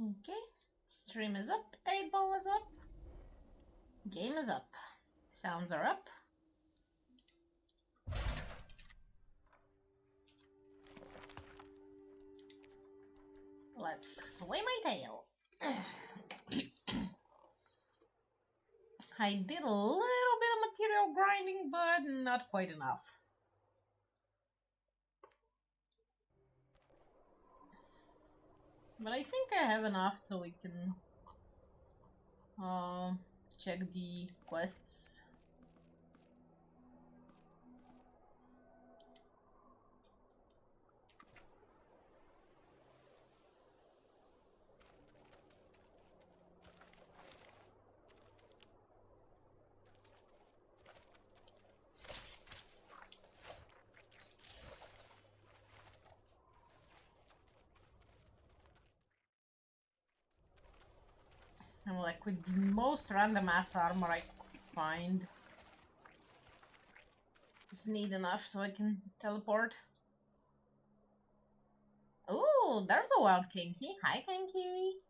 Okay. Stream is up. 8-ball is up. Game is up. Sounds are up. Let's sway my tail. I did a little bit of material grinding, but not quite enough. But I think I have enough so we can check the quests. I'm like with the most random ass armor I could find. It's neat enough so I can teleport. Ooh, there's a wild Kinky. Hi, Kinky.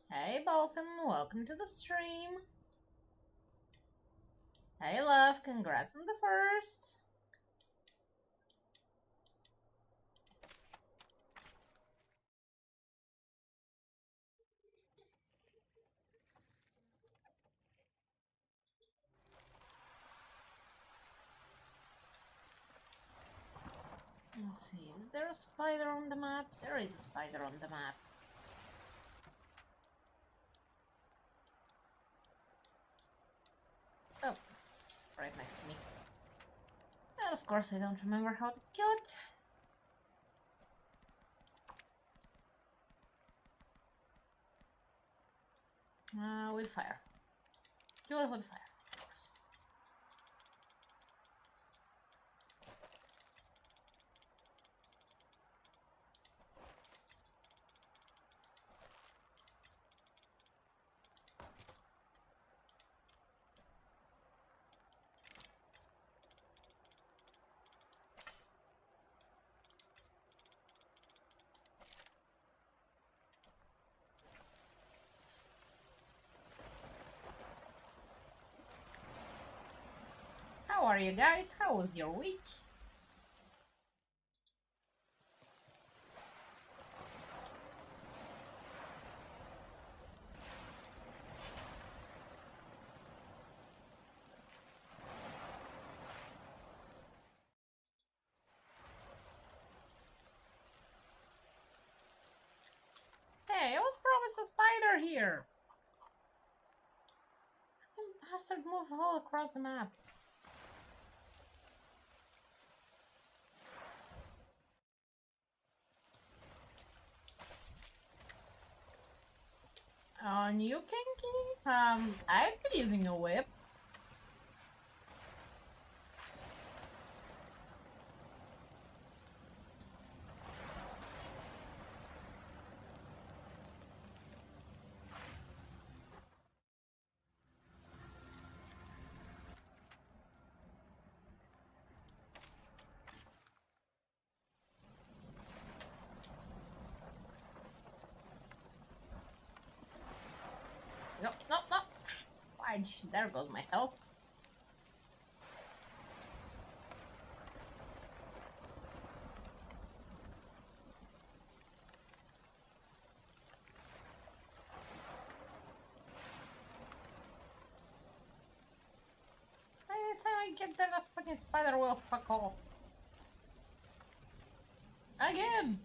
Hey, Bolton. Welcome to the stream. Hey, love. Congrats on the first. Let's see, is there a spider on the map? There is a spider on the map. Oh, it's right next to me. And of course I don't remember how to kill it. With fire. Kill it with fire, of course. How are you guys? How was your week? Hey, I was promised a spider here. Bastard move all across the map. On you, Kinky? I've been using a whip. Nope, nope, nope. Fudge, there goes my health. By the time I get there, the fucking spider will fuck off. Again!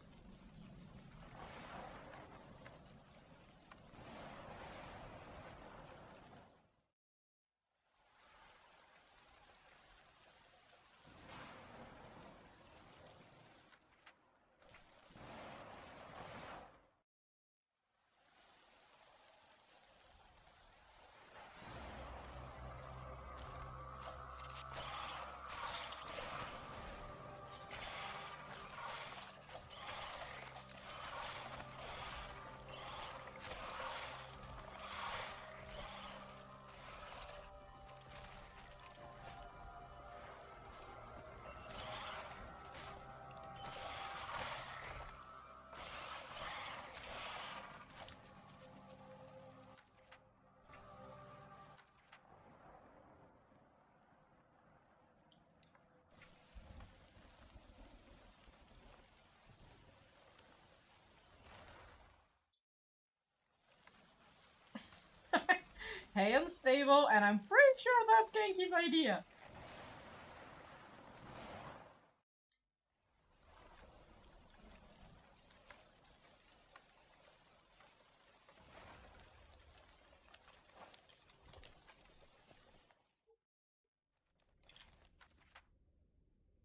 Hey, unstable, and I'm pretty sure that's Genki's idea.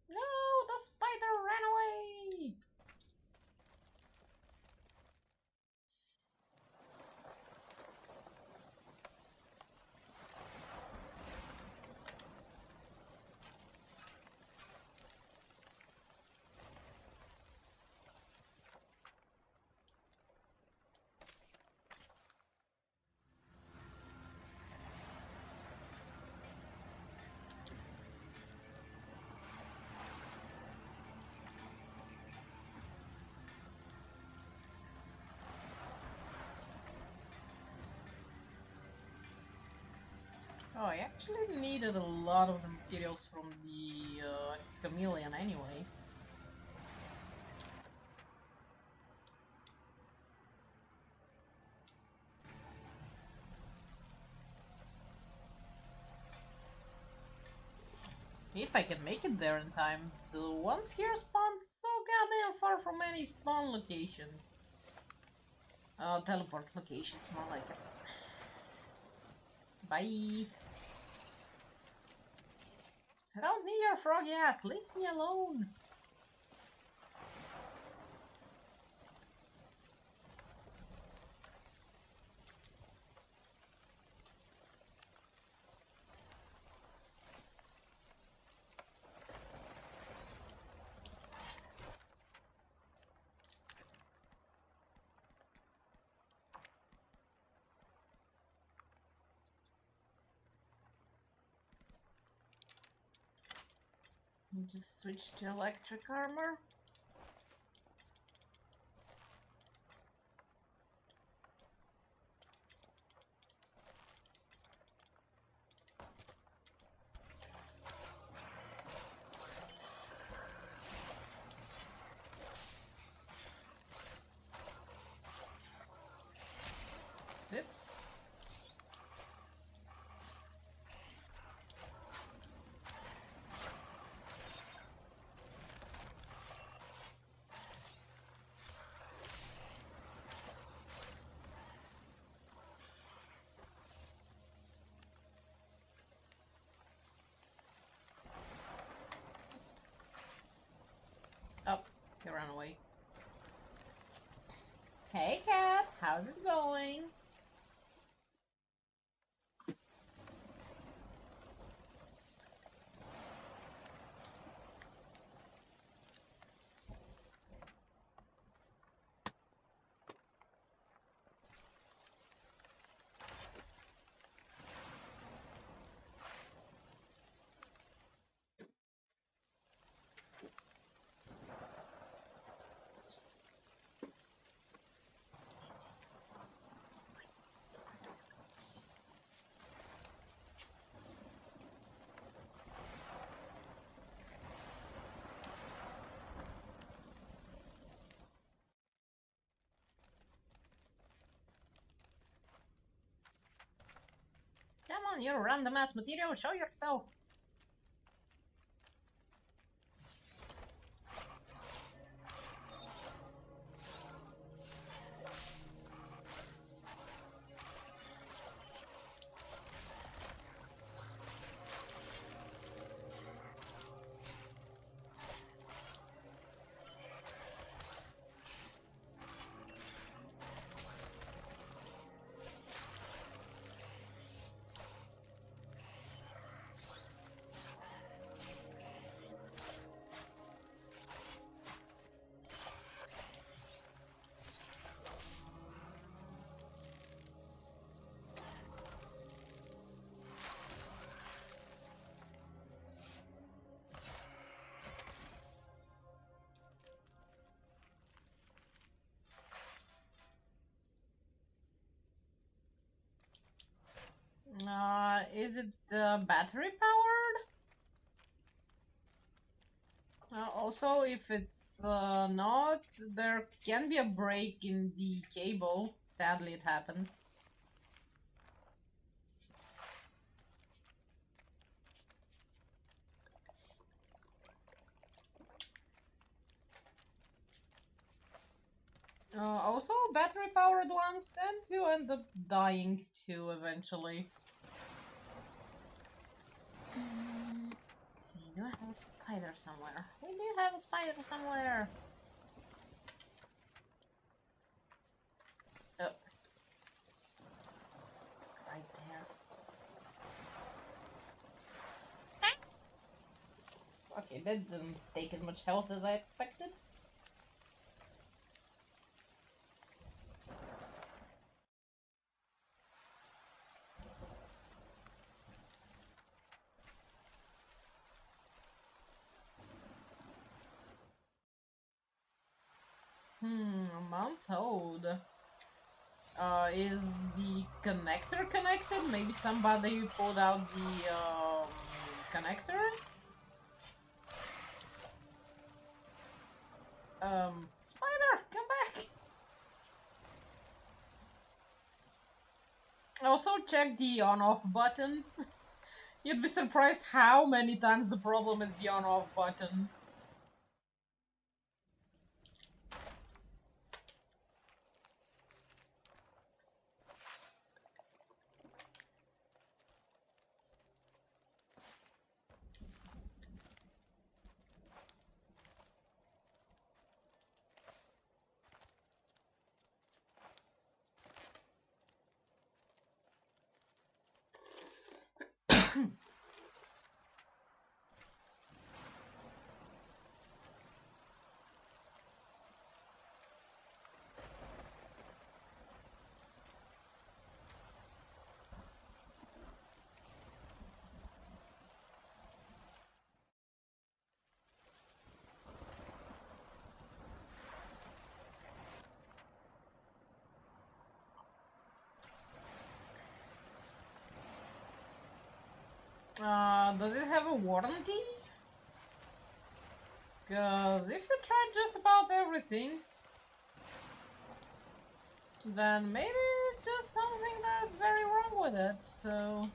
No, the spider ran away! Oh, I actually needed a lot of the materials from the chameleon anyway. If I can make it there in time. The ones here spawn so goddamn far from any spawn locations. Teleport locations, more like it. Bye. I don't need your froggy ass, leave me alone. Just switch to electric armor. Oops. Oh, he ran away. Hey cat, how's it going? Come on, you random ass material, show yourself. Is it battery powered? Also, if it's not, there can be a break in the cable. Sadly, it happens. Also, battery-powered ones tend to end up dying too eventually. Let's see, do I have a spider somewhere? We do have a spider somewhere! Oh. Right there. Okay, that didn't take as much health as I expected. Mount Hold. Is the connector connected? Maybe somebody pulled out the connector? Spider, come back! Also check the on-off button. You'd be surprised how many times the problem is the on-off button. Does it have a warranty? Cause if you tried just about everything, then maybe it's just something that's very wrong with it, so...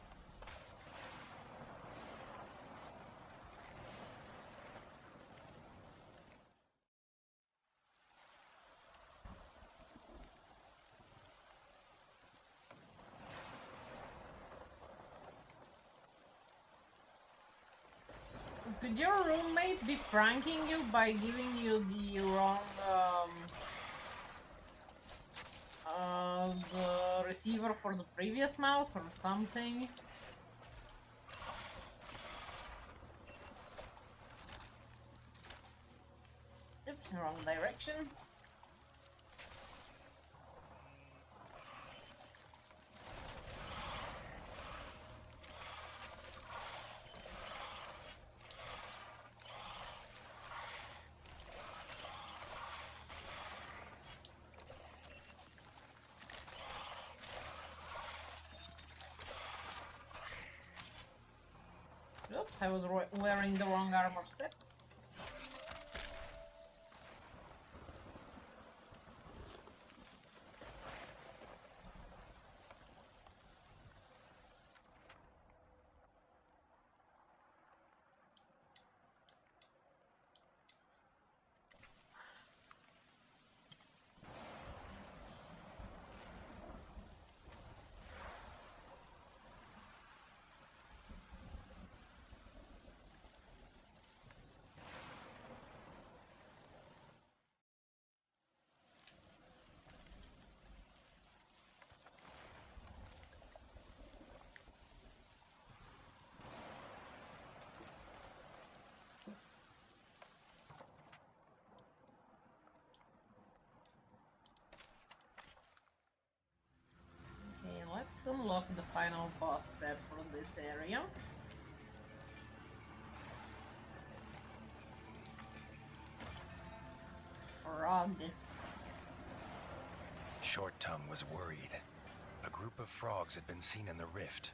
Could your roommate be pranking you by giving you the wrong, the receiver for the previous mouse or something? Oops, wrong direction. Oops, I was wearing the wrong armor set. Okay, let's unlock the final boss set for this area. Frog. Short Tongue was worried. A group of frogs had been seen in the rift.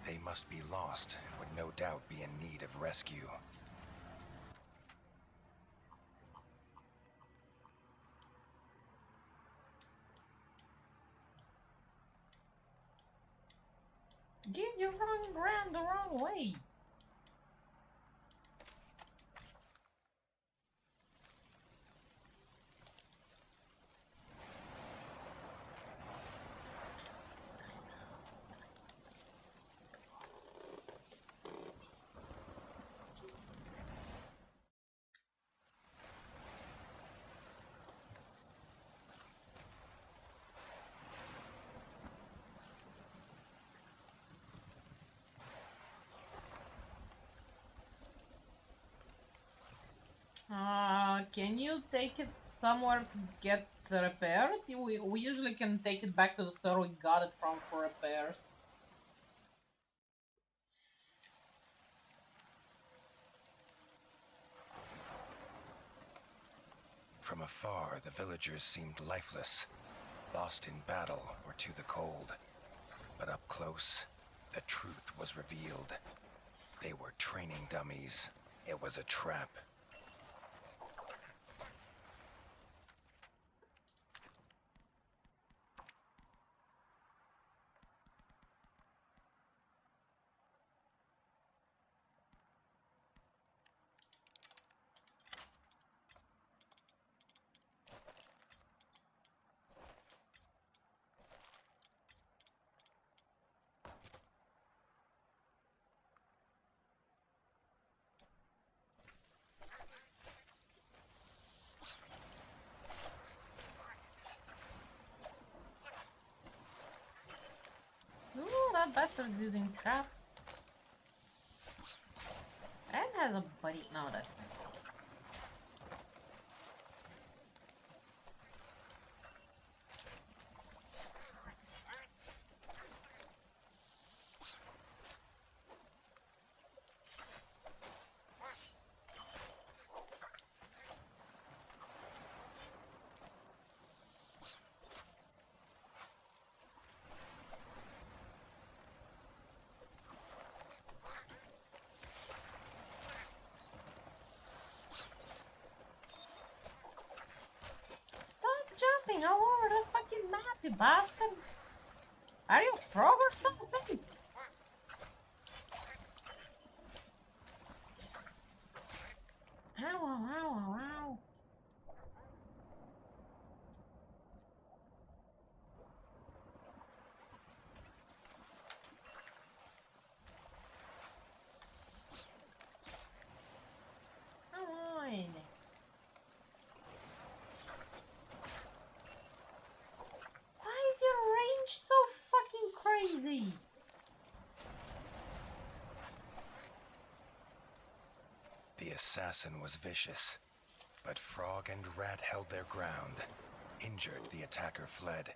They must be lost and would no doubt be in need of rescue. Dude, you ran the wrong way. Can you take it somewhere to get repaired? We usually can take it back to the store we got it from for repairs. From afar, the villagers seemed lifeless, lost in battle or to the cold. But up close, the truth was revealed. They were training dummies. It was a trap. Ooh, that bastard's using traps. And has a buddy. No, that's fine. Stop jumping all over the fucking map, you bastard! Are you a frog or something? Ow, ow, ow, ow. Come on. Why is your range so fucking crazy? The assassin was vicious, but Frog and Rat held their ground. Injured, the attacker fled,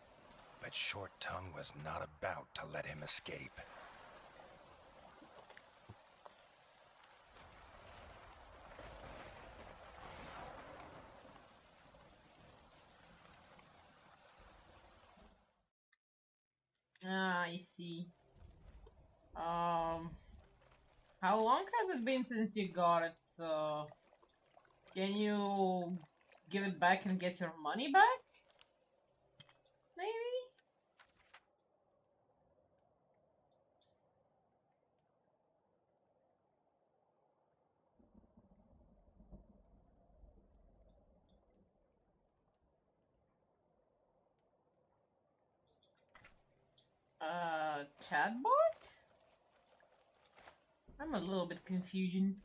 but Short Tongue was not about to let him escape. Ah, I see. How long has it been since you got it? Can you give it back and get your money back? Maybe? Chatbot? I'm a little bit confusion.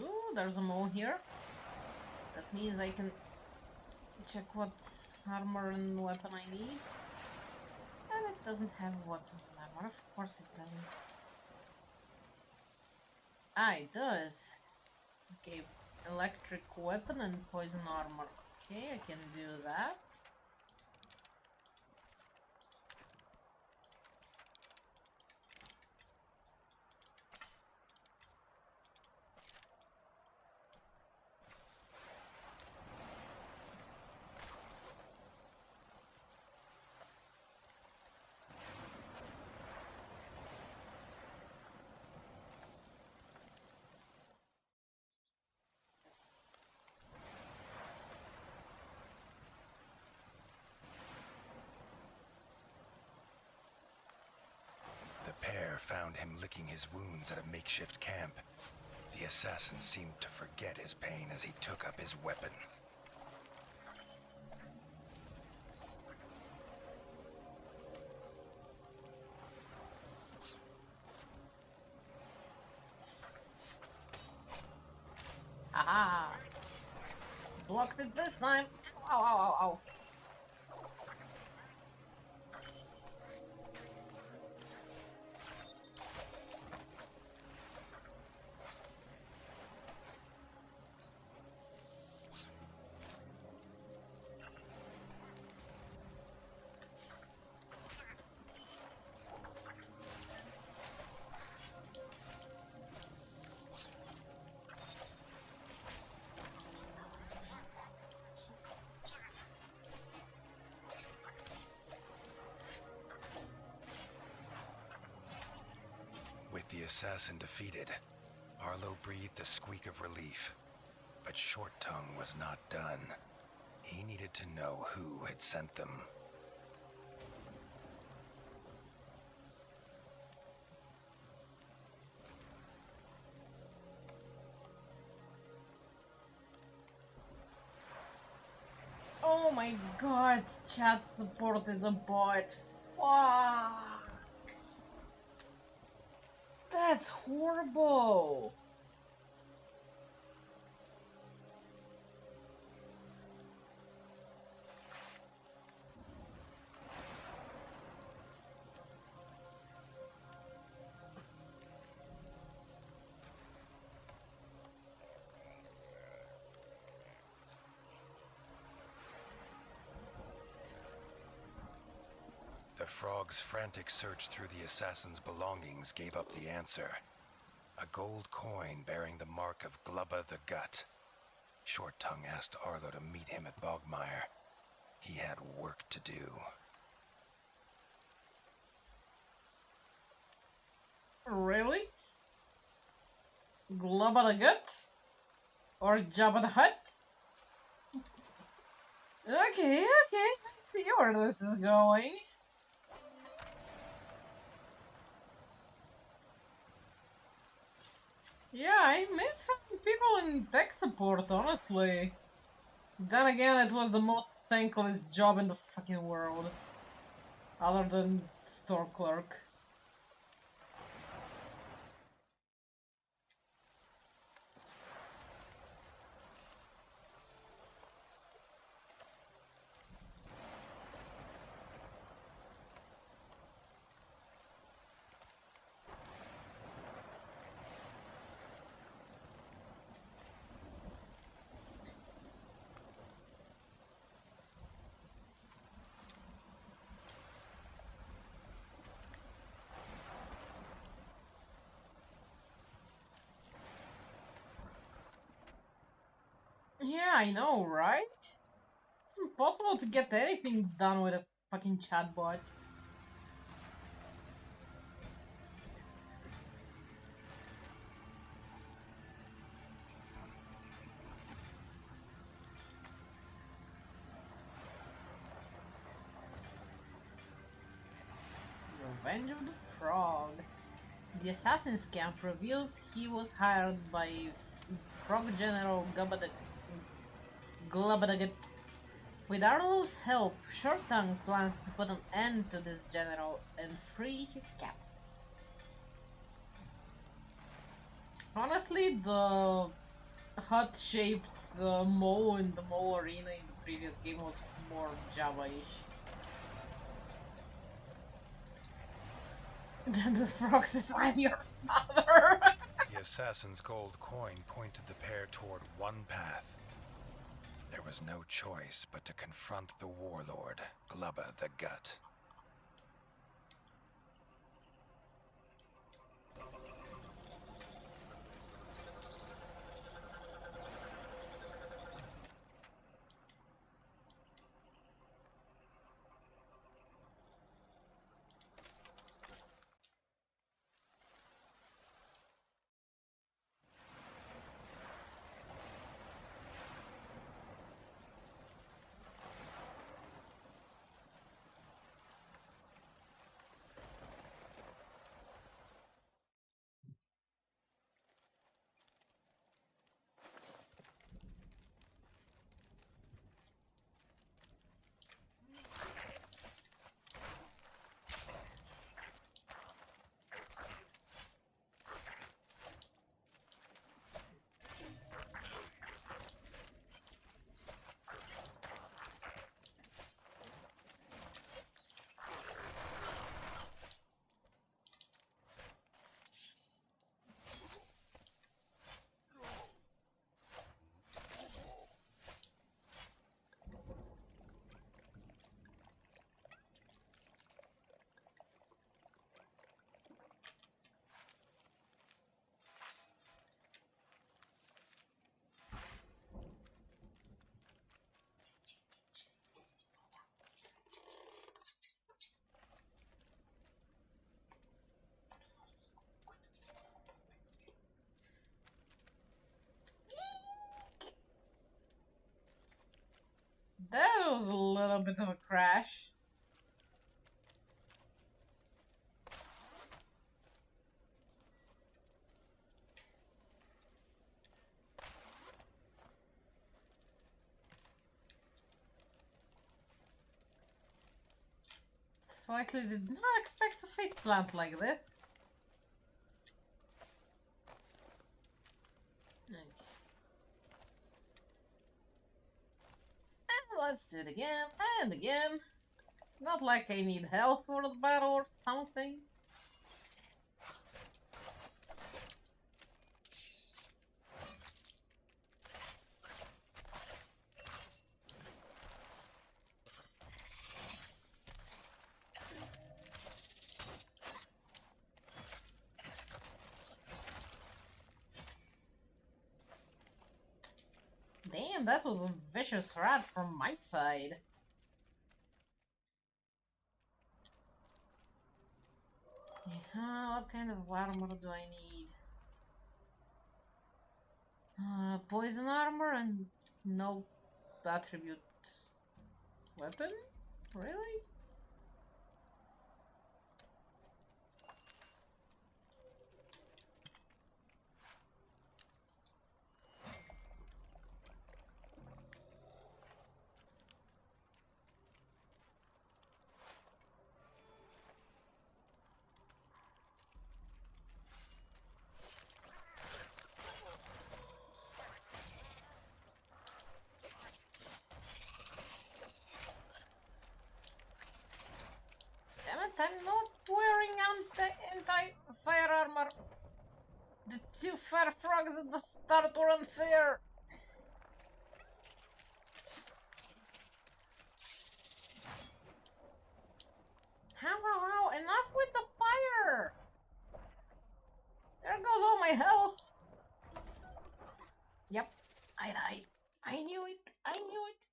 Ooh, there's a mole here. That means I can check what armor and weapon I need. And it doesn't have weapons and armor. Of course it doesn't. Ah, it does. Okay, electric weapon and poison armor. Okay, I can do that. The pair found him licking his wounds at a makeshift camp. The assassin seemed to forget his pain as he took up his weapon. Blocked it this time. Ow, ow, ow, ow. With the assassin defeated, Arlo breathed a squeak of relief. But Short Tongue was not done. He needed to know who had sent them. Oh my god, chat support is a bot. Fuck. That's horrible. The frog's frantic search through the assassin's belongings gave up the answer. A gold coin bearing the mark of Glubba the Gut. Short Tongue asked Arlo to meet him at Bogmire. He had work to do. Really? Glubba the Gut? Or Jabba the Hutt? Okay, I see where this is going. Yeah, I miss having people in tech support, honestly. Then again, it was the most thankless job in the fucking world. Other than store clerk. Yeah, I know, right? It's impossible to get anything done with a fucking chatbot. Revenge of the Frog. The assassin's camp reveals he was hired by Frog General Glubadagat. With Arlo's help, Short Tongue plans to put an end to this general and free his captives. Honestly, the hut-shaped mole in the mole arena in the previous game was more Java-ish. Then the frog says, "I'm your father." The assassin's gold coin pointed the pair toward one path. There was no choice but to confront the warlord, Glubba the Gut. bit of a crash. Slightly did not expect to face plant like this. Okay. And let's do it again and again. Not like I need health for the battle or something. Damn, that was a vicious rat from my side. Yeah, what kind of armor do I need? Poison armor and no attribute weapon? Really? Damn it, I'm not wearing anti-fire armor. The two fire frogs at the start were unfair. How, enough with the fire! There goes all my health. Yep, I died. I knew it, I knew it.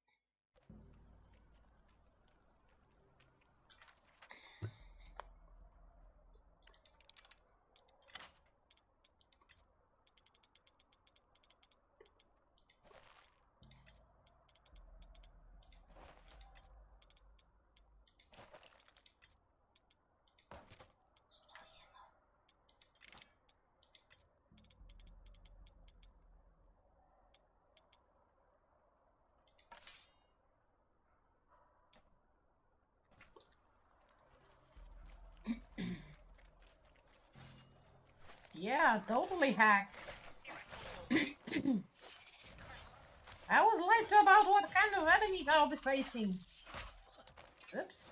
Yeah, totally hacks. I was lied to about what kind of enemies I'll be facing. Oops.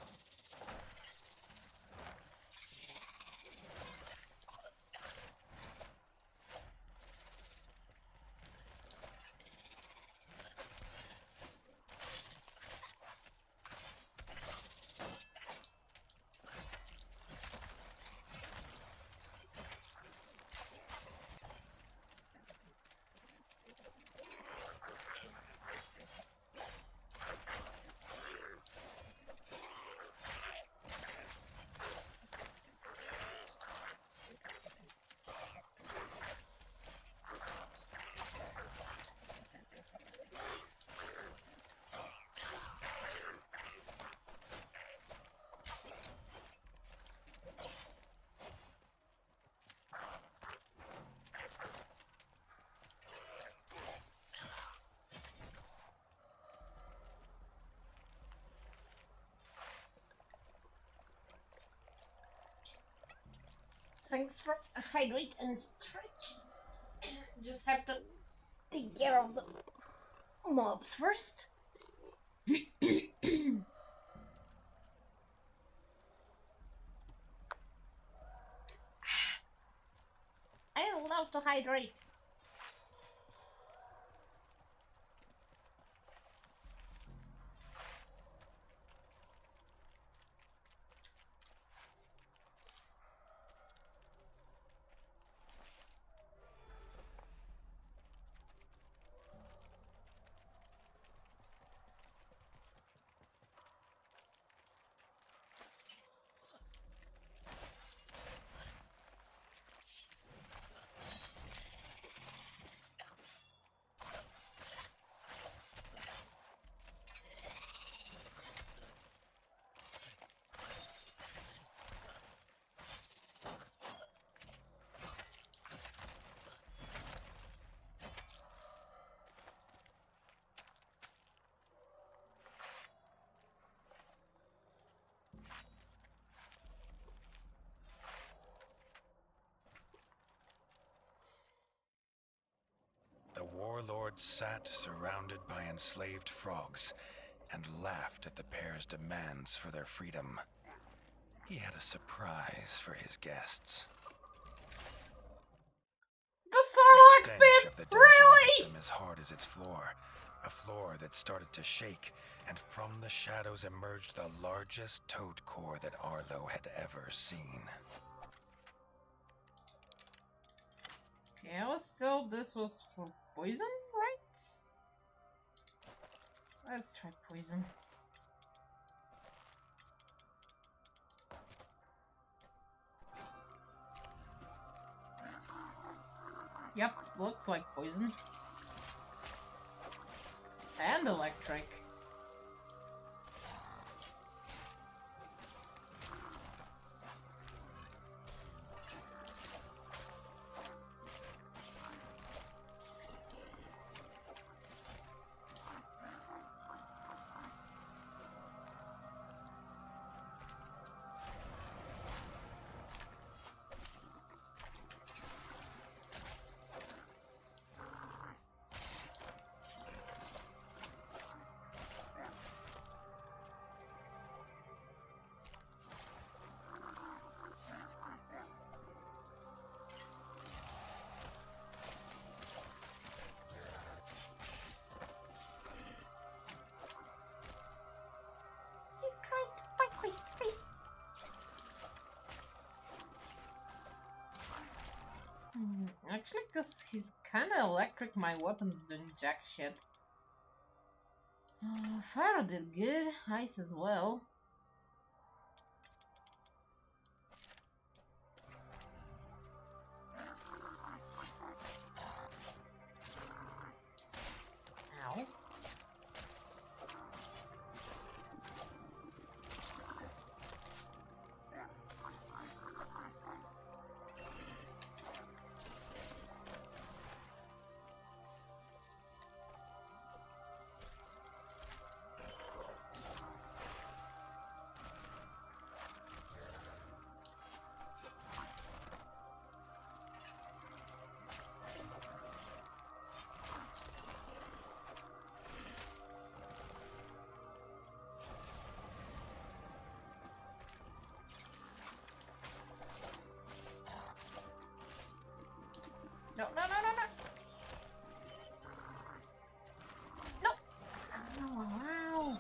Thanks for hydrate and stretch. Just have to take care of the mobs first. I love to hydrate. Lord sat surrounded by enslaved frogs and laughed at the pair's demands for their freedom. He had a surprise for his guests. The The Sarlacc stench pit! of the dungeon Really? hit them as hard as its floor, a floor that started to shake, and from the shadows emerged the largest toad core that Arlo had ever seen. Okay, I was told this was for poison, right? Let's try poison. Yep, looks like poison. And electric. He tried to bite my face. Actually, because he's kinda electric, my weapon's doing jack shit. Fire did good, ice as well. Ow. No, no, no, no, no! No! Ow, ow.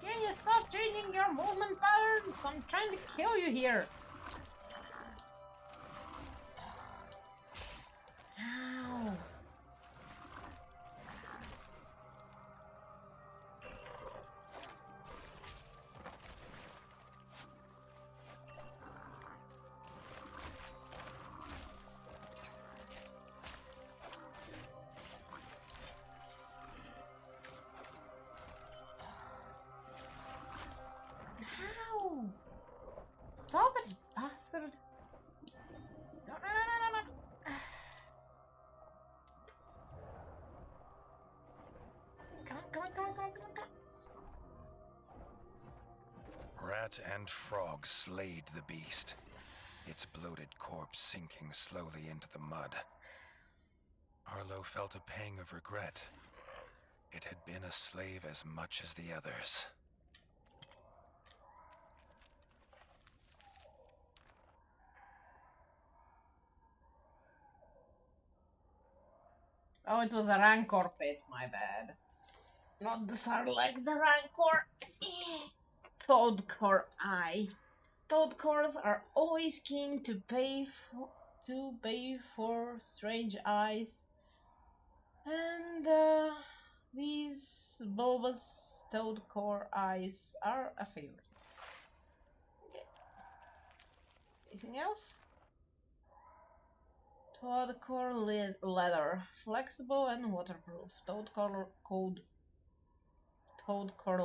Can you stop changing your movement patterns? I'm trying to kill you here. Ow. Ow. Stop it, you bastard. No, no, no, no, no, no. Come on, come on, come on, come on, come on, come on. Rat and frog slayed the beast, its bloated corpse sinking slowly into the mud. Arlo felt a pang of regret. It had been a slave as much as the others. Oh, it was a Rancor pit, my bad. Not the Sarlacc, the Rancor. Toadcore eye. Toadcores are always keen to pay for strange eyes, and these bulbous toadcore eyes are a favorite. Okay. Anything else? Toadcore leather, flexible and waterproof. Toadcore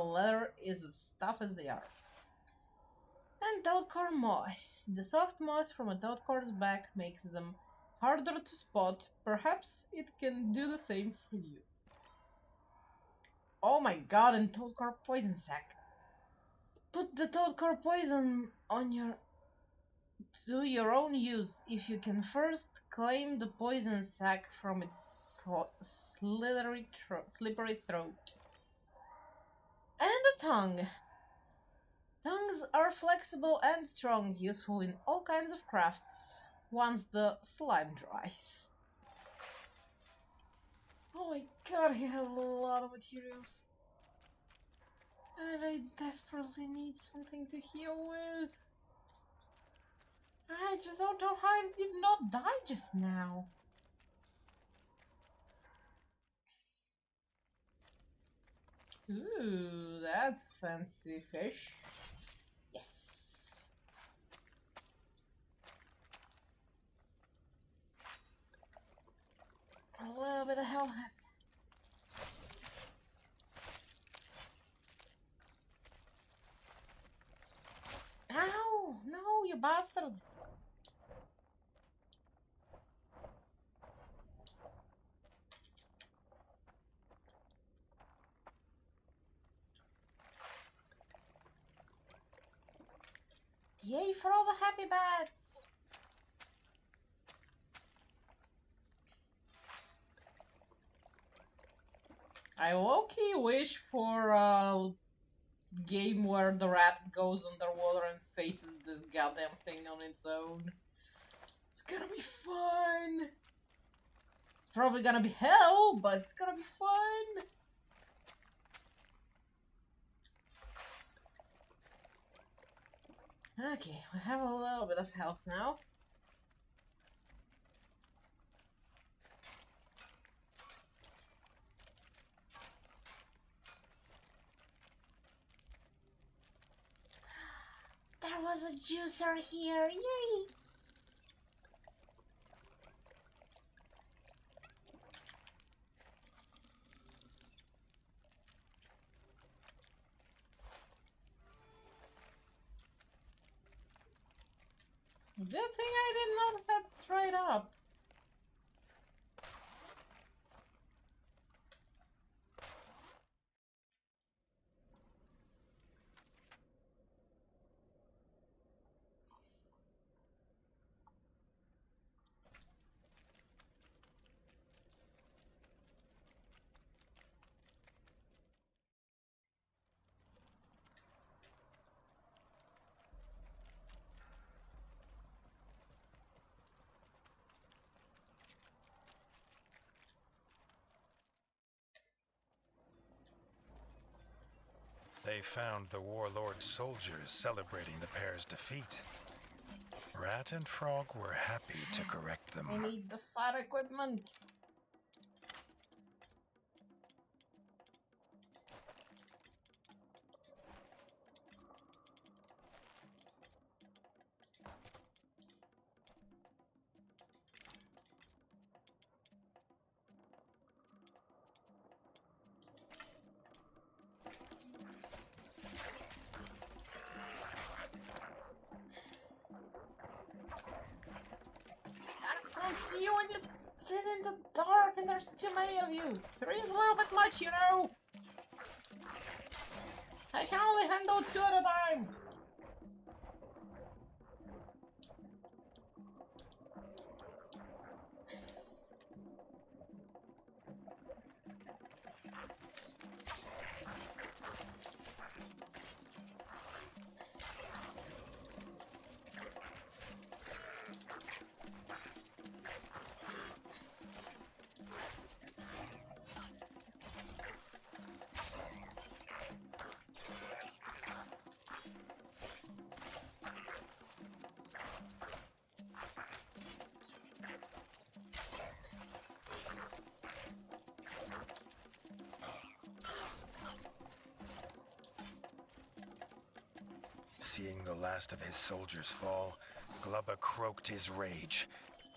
leather is as tough as they are. And toadcore moss. The soft moss from a toadcore's back makes them harder to spot. Perhaps it can do the same for you. Oh my god, and toadcore poison sac. Put the toadcore poison on your to your own use if you can first claim the poison sac from its slippery throat. And the tongue. Tongues are flexible and strong, useful in all kinds of crafts once the slime dries. Oh my god, he has a lot of materials. And I desperately need something to heal with. I just don't know how I did not die just now. Ooh, that's fancy fish. Yes. A little bit of health. Ow! No, you bastard! Yay for all the happy bats! I low-key wish for a game where the rat goes underwater and faces this goddamn thing on its own. It's gonna be fun! It's probably gonna be hell, but it's gonna be fun! Okay, we have a little bit of health now. There was a juicer here, yay! Good thing I did not head straight up. They found the warlord's soldiers celebrating the pair's defeat. Rat and Frog were happy to correct them. I need the fire equipment. I don't see you when you sit in the dark and there's too many of you. 3 is a little bit much, you know. I can only handle 2 at a time. Seeing the last of his soldiers fall, Glubba croaked his rage.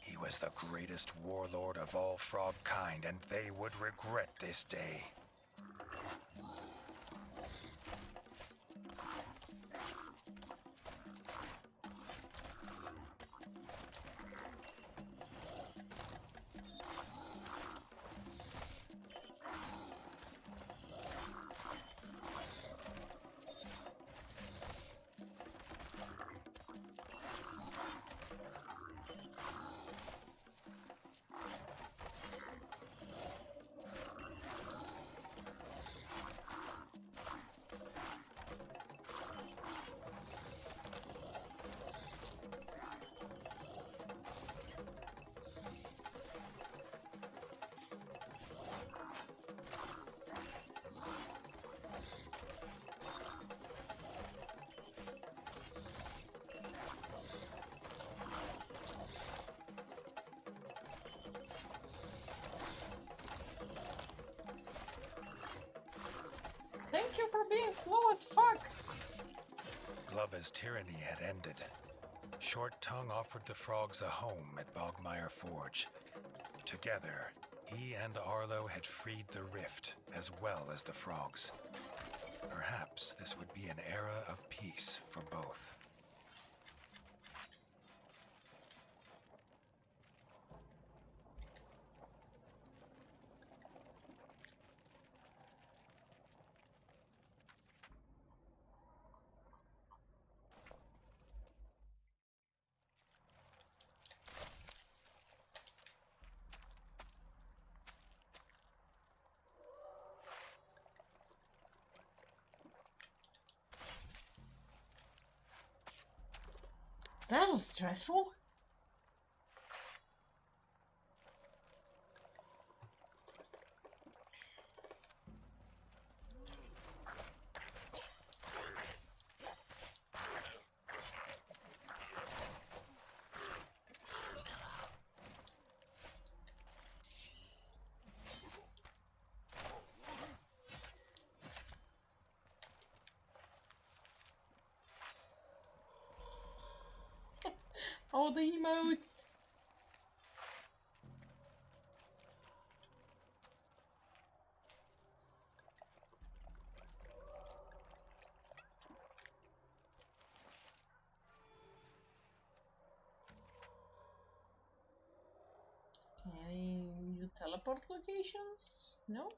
He was the greatest warlord of all frog kind, and they would regret this day. slow as fuck. Glubba's tyranny had ended. Short Tongue offered the frogs a home at Bogmire Forge. Together, he and Arlo had freed the rift as well as the frogs. Perhaps this would be an era of peace for both. That was stressful. All the emotes. Any new teleport locations? No?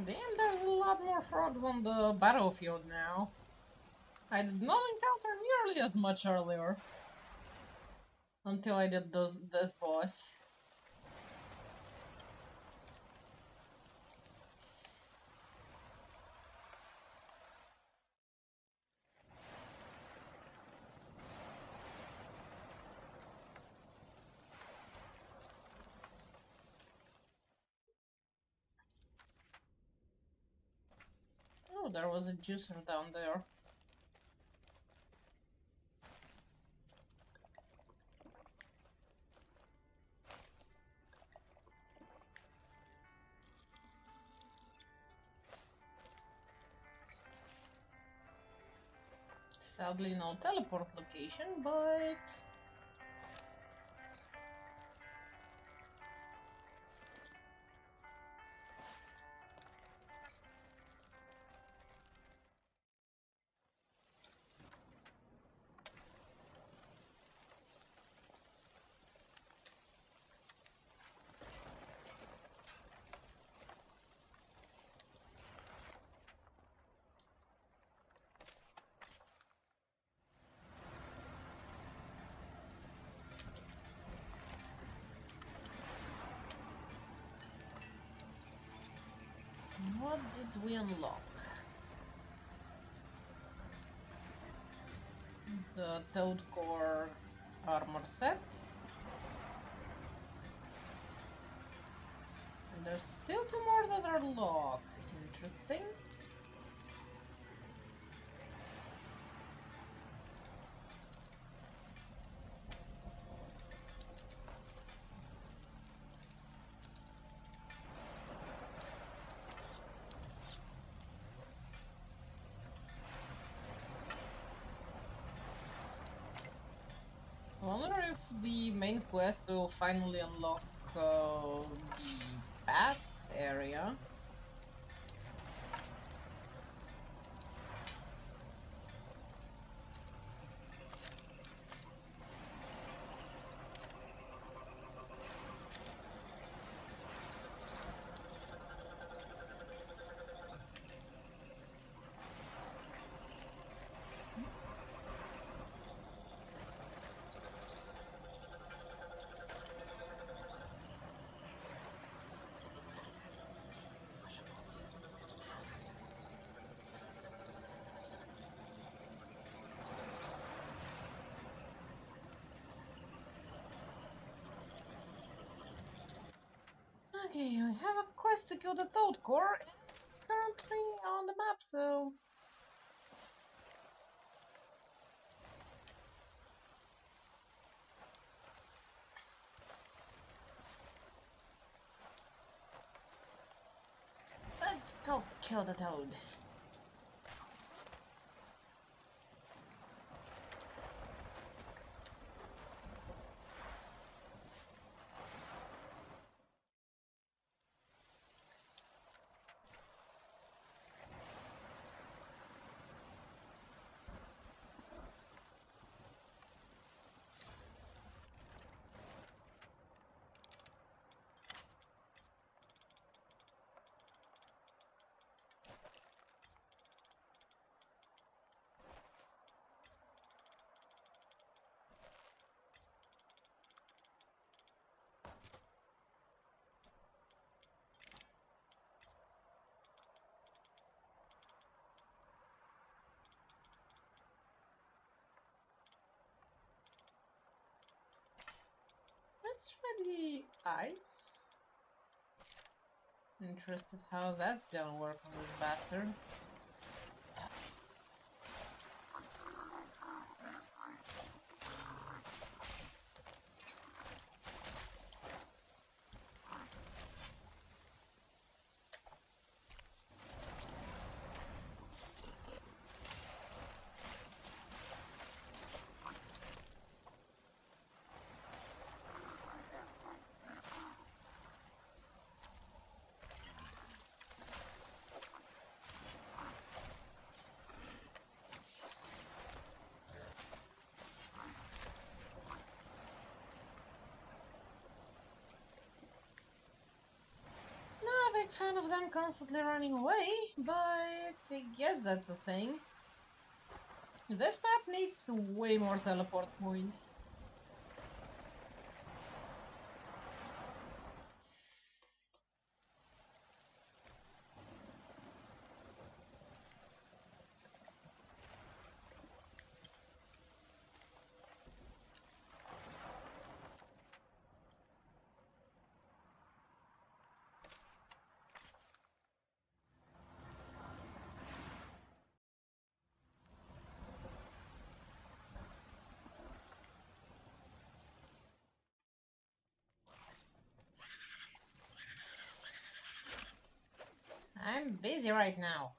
Damn, there's a lot more frogs on the battlefield now. I did not encounter nearly as much earlier. Until I did this boss. Oh, there was a juicer down there. Sadly no teleport location, but... What did we unlock? The Toad Core armor set. And there's still two more that are locked. Interesting. wonder if the main quest will finally unlock the path area. Okay, we have a quest to kill the Toad Core, and it's currently on the map, so... Let's go kill the Toad. Let's try the ice. Interested how that's gonna work on this bastard. Not a big fan of them constantly running away, but I guess that's a thing. This map needs way more teleport points. I'm busy right now.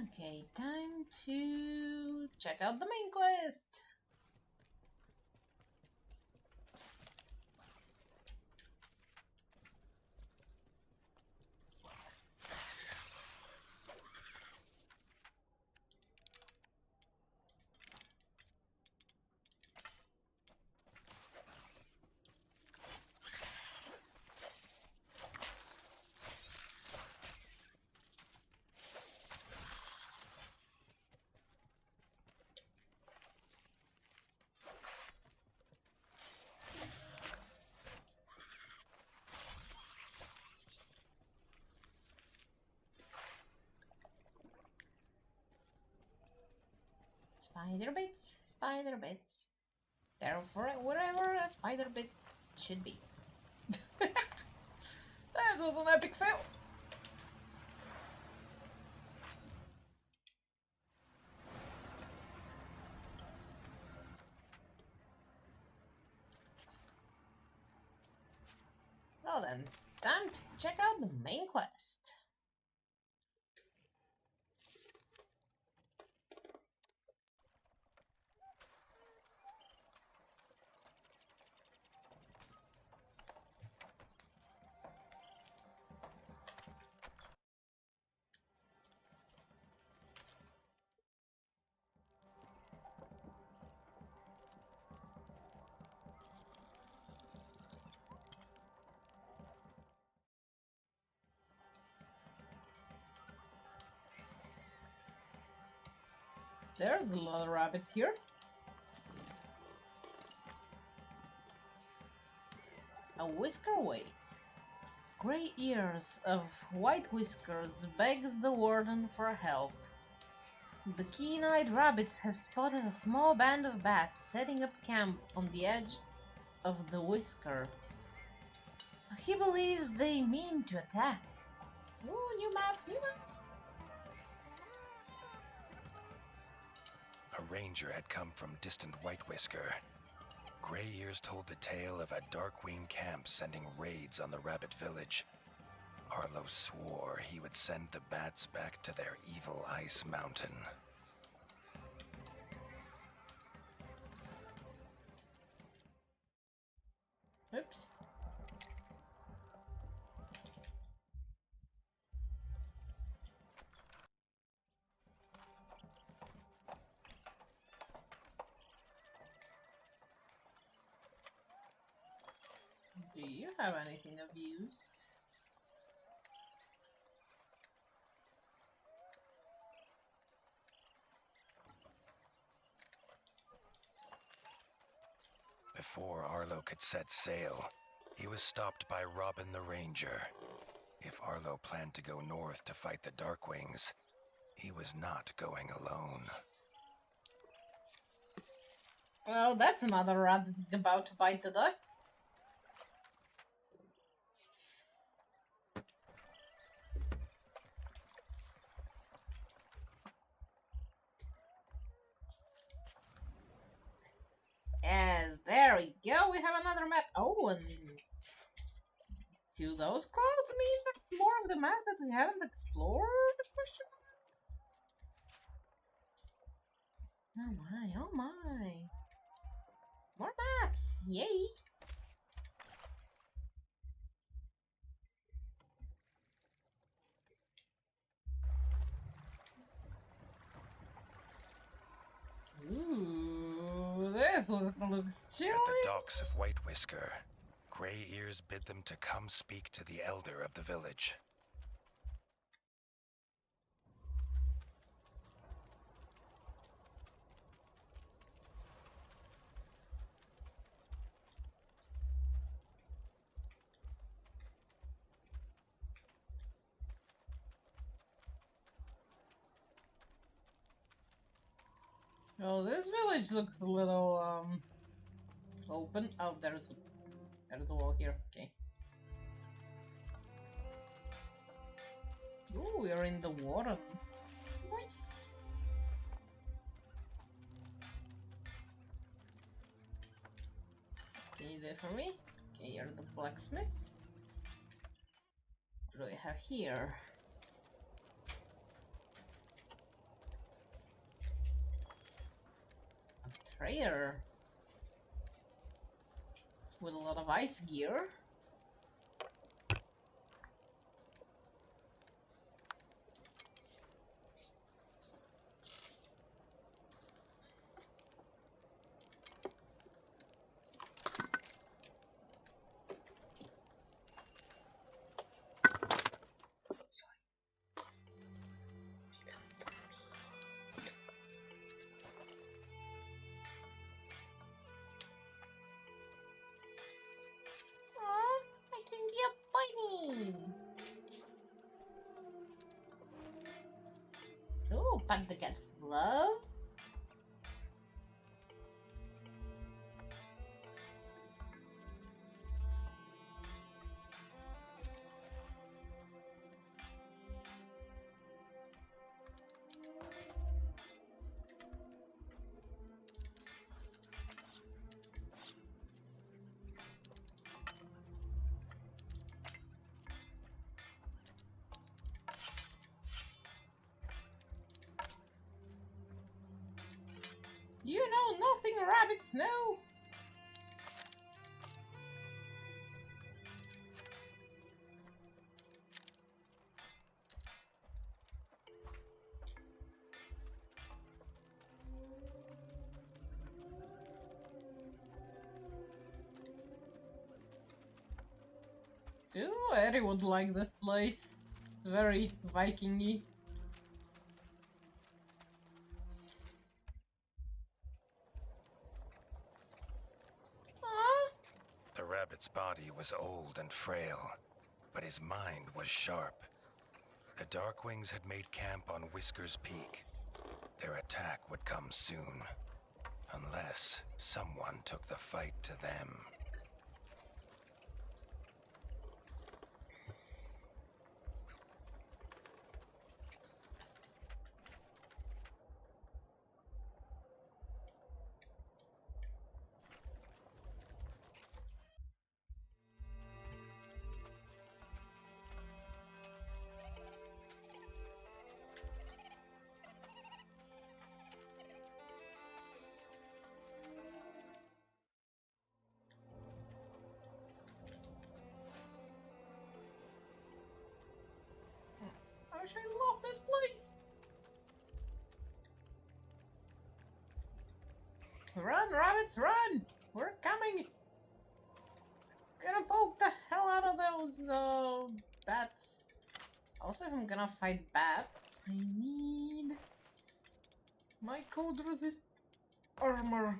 Okay, time to check out the main quest. Spider bits, spider bits. They're for wherever a spider bits should be. That was an epic fail. Well then, time to check out the main quest. There's a lot of rabbits here. A whisker way. Grey ears of white whiskers begs the warden for help. The keen-eyed rabbits have spotted a small band of bats setting up camp on the edge of the whisker. He believes they mean to attack. Ooh, new map, new map. A ranger had come from distant White Whisker. Grey Ears told the tale of a Darkwing camp sending raids on the rabbit village. Arlo swore he would send the bats back to their evil ice mountain. Oops. Do you have anything of use? Before Arlo could set sail, he was stopped by Robin the Ranger. If Arlo planned to go north to fight the Darkwings, he was not going alone. Well, that's another rat that's about to bite the dust. Yes, there we go. We have another map. Oh, and do those clouds mean there's more of the map that we haven't explored? Question mark? Oh my, oh my. More maps. Yay. Ooh, this looks chilly. At the docks of White Whisker, Grey Ears bid them to come speak to the elder of the village. Oh, this village looks a little open. Oh, there's a wall here. Okay. Ooh, we are in the water. Nice. Can you do it for me? Okay, you're the blacksmith. What do we have here? trader with a lot of ice gear. I can be a bunny. Oh, pat the cat for love. You know nothing, rabbits know. Ooh, Eri would like this place. It's very Viking-y. The rabbit's body was old and frail, but his mind was sharp. The Darkwings had made camp on Whiskers Peak. Their attack would come soon, unless someone took the fight to them. I wish I love this place. Run, rabbits, run! We're coming! Gonna poke the hell out of those bats. Also, if I'm gonna fight bats, I need my cold resist armor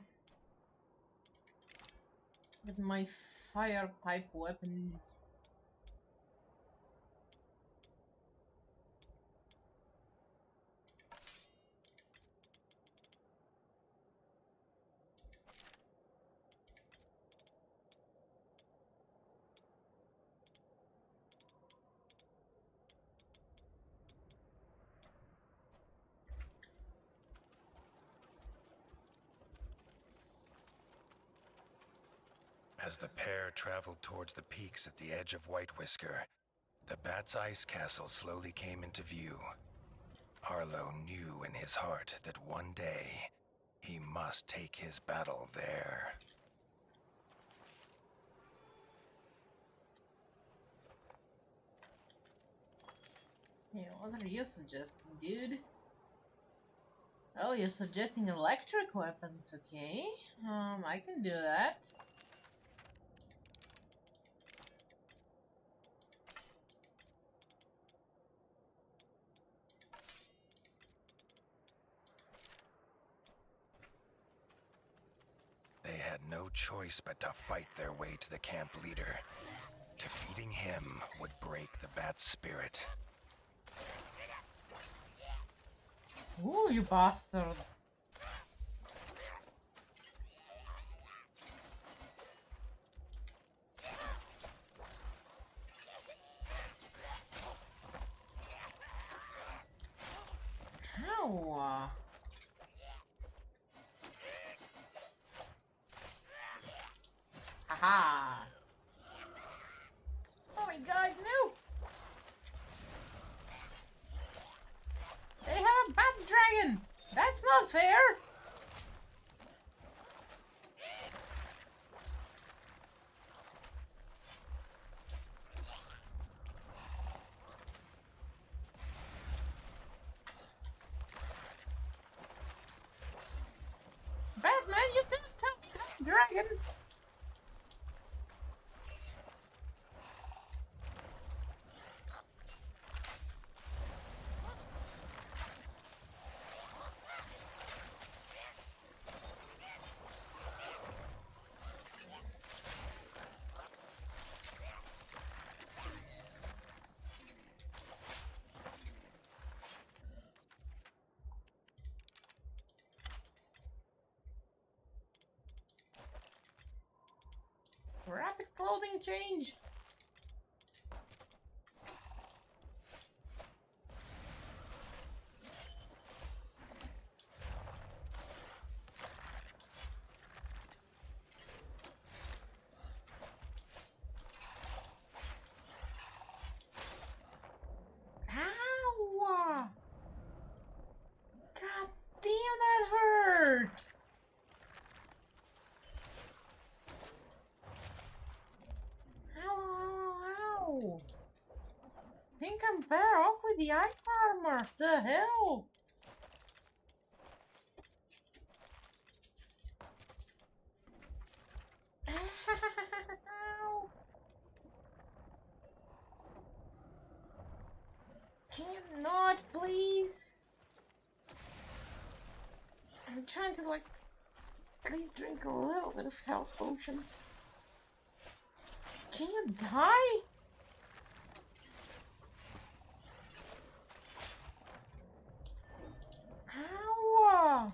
with my fire type weapons. As the pair traveled towards the peaks at the edge of White Whisker, the Bat's ice castle slowly came into view. Arlo knew in his heart that one day he must take his battle there. Yeah, what are you suggesting, dude? Oh, you're suggesting electric weapons, okay. I can do that. They had no choice but to fight their way to the camp leader. Defeating him would break the Bat's spirit. Ooh, you bastard. How? Haha. Oh my god, no! They have a bat dragon! That's not fair! second. Rapid clothing change. Ow! God damn, that hurt! Ow! Think I'm better off with the ice armor. The hell? Ow! Can you not, please? I'm trying to, like, at least drink a little bit of health potion. Can you die? Ow!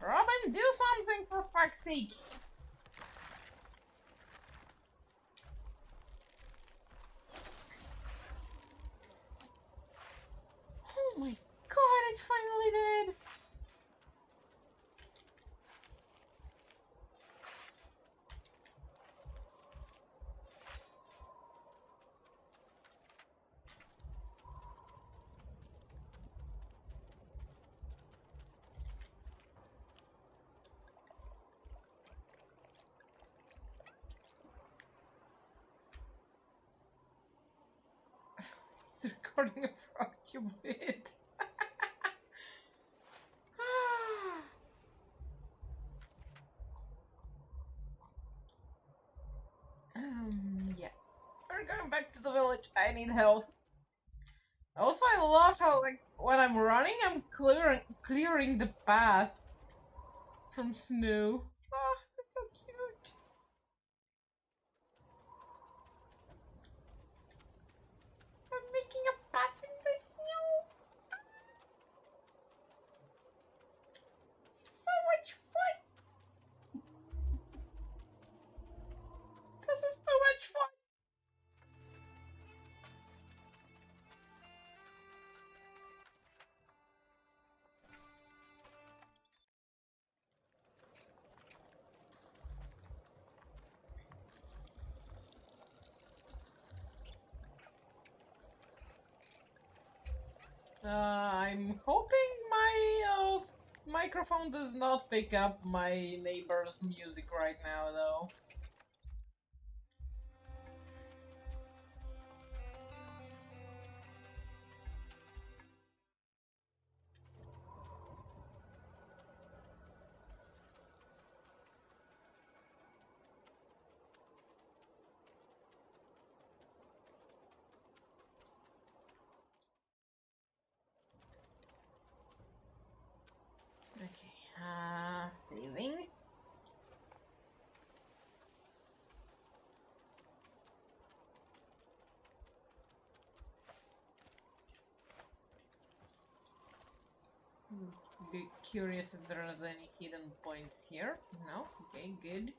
Robin, do something for fuck's sake! Oh my god, it's finally dead! It's recording a FrogTube vid. Yeah. We're going back to the village. I need health. Also, I love how, like, when I'm running, I'm clearing the path from snow. Oh, that's so cute. I'm making a path in the snow. This is so much fun. This is so much fun. I'm hoping my microphone does not pick up my neighbor's music right now, though. Okay, saving. Be curious if there's any hidden points here. No? Okay, good.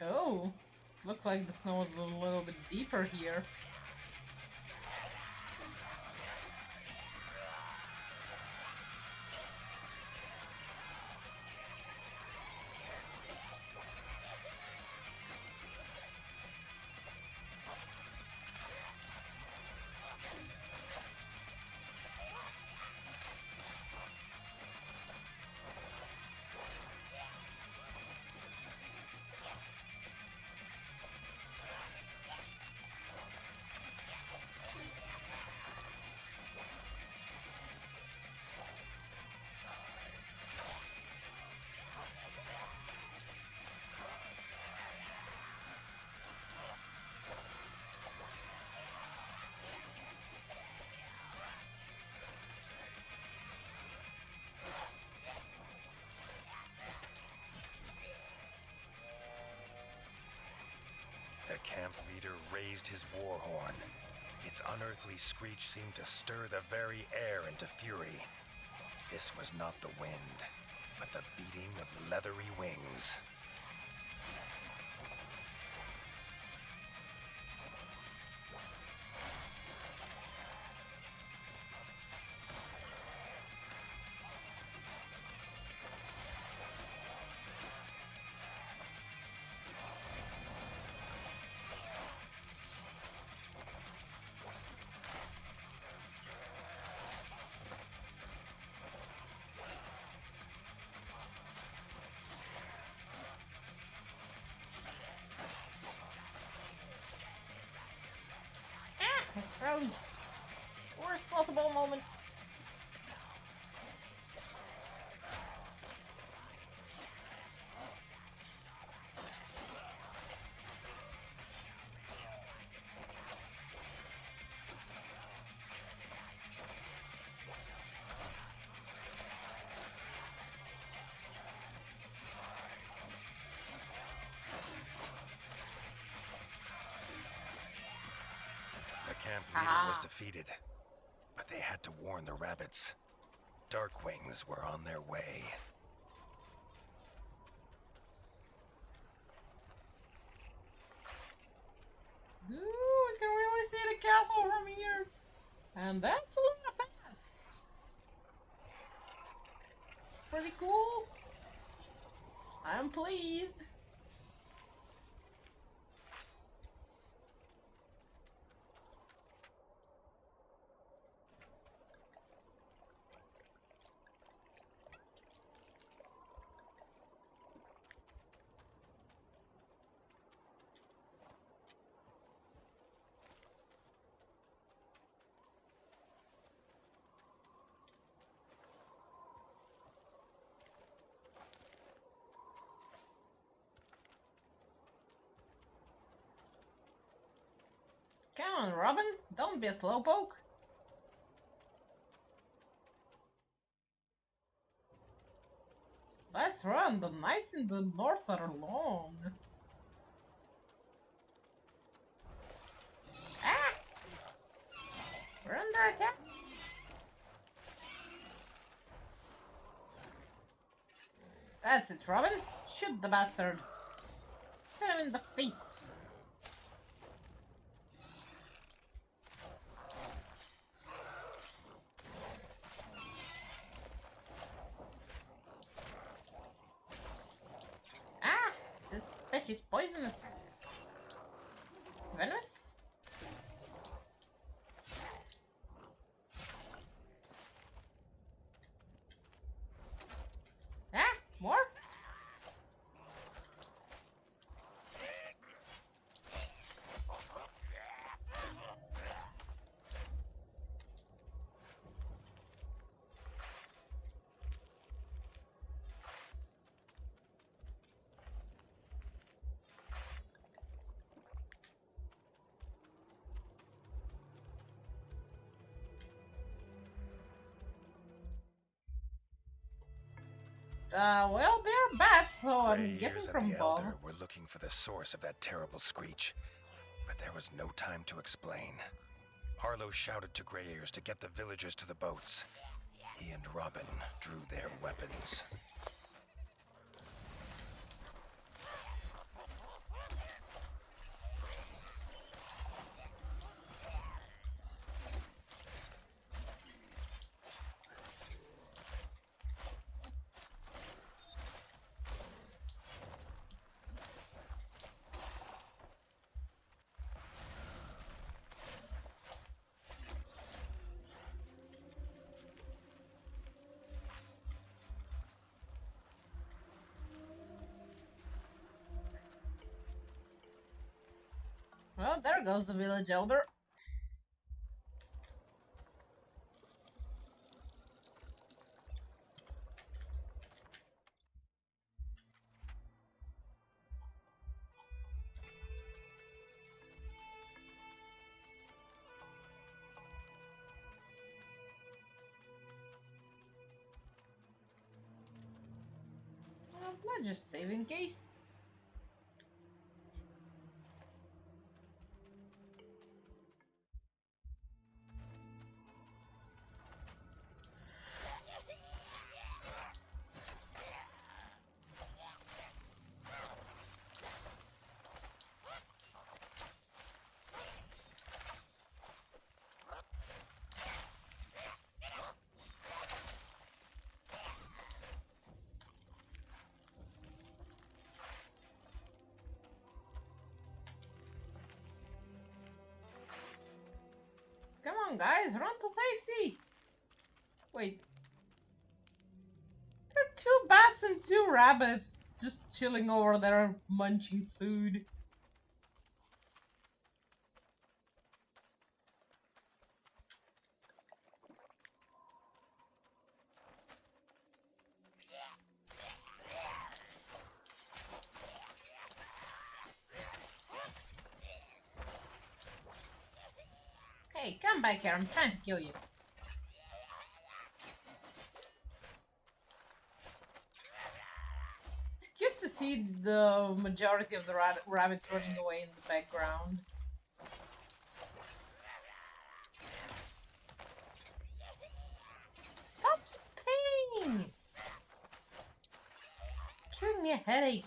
Oh, looks like the snow is a little bit deeper here. camp leader raised his war horn. Its unearthly screech seemed to stir the very air into fury. This was not the wind, but the beating of leathery wings. I froze. Worst possible moment. The camp leader was defeated, but they had to warn the rabbits. Darkwings were on their way. Ooh, we can really see the castle from here. And that's a lot of bats. It's pretty cool. I'm pleased. Come on, Robin. Don't be a slowpoke. Let's run. The nights in the north are long. Ah! We're under attack. That's it, Robin. Shoot the bastard. Hit him in the face. Ah! This fish is poisonous. Venomous? Ah! More? Well, they're bats, so I'm guessing Greyears from and the Bob. Elder were looking for the source of that terrible screech, but there was no time to explain. Arlo shouted to Greyears to get the villagers to the boats. He and Robin drew their weapons. Well, there goes the village elder. Let's just save in case. Come on, guys, run to safety! Wait. There are 2 bats and 2 rabbits just chilling over there munching food. Hey, come back here, I'm trying to kill you. It's cute to see the majority of the rabbits running away in the background. Stop spinning! Giving me a headache.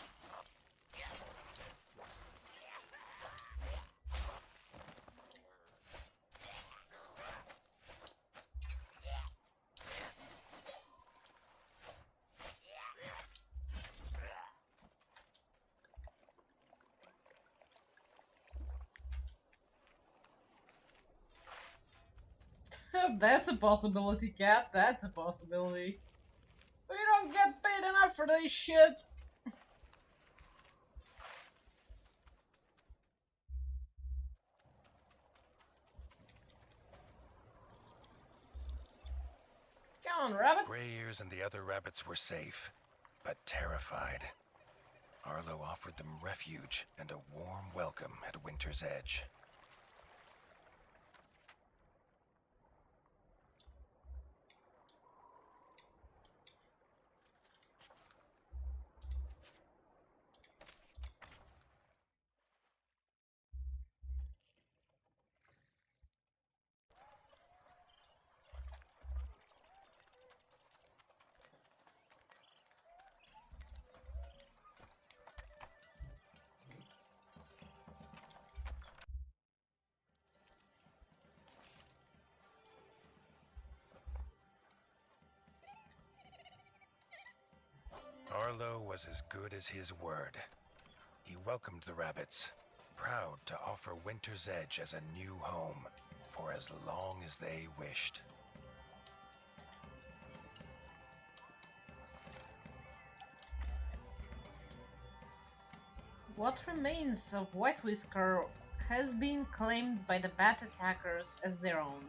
That's a possibility, cat. That's a possibility. We don't get paid enough for this shit. Come on, rabbits. Grey Ears and the other rabbits were safe, but terrified. Arlo offered them refuge and a warm welcome at Winter's Edge. Arlo was as good as his word. He welcomed the rabbits, proud to offer Winter's Edge as a new home for as long as they wished. What remains of White Whisker has been claimed by the bat attackers as their own.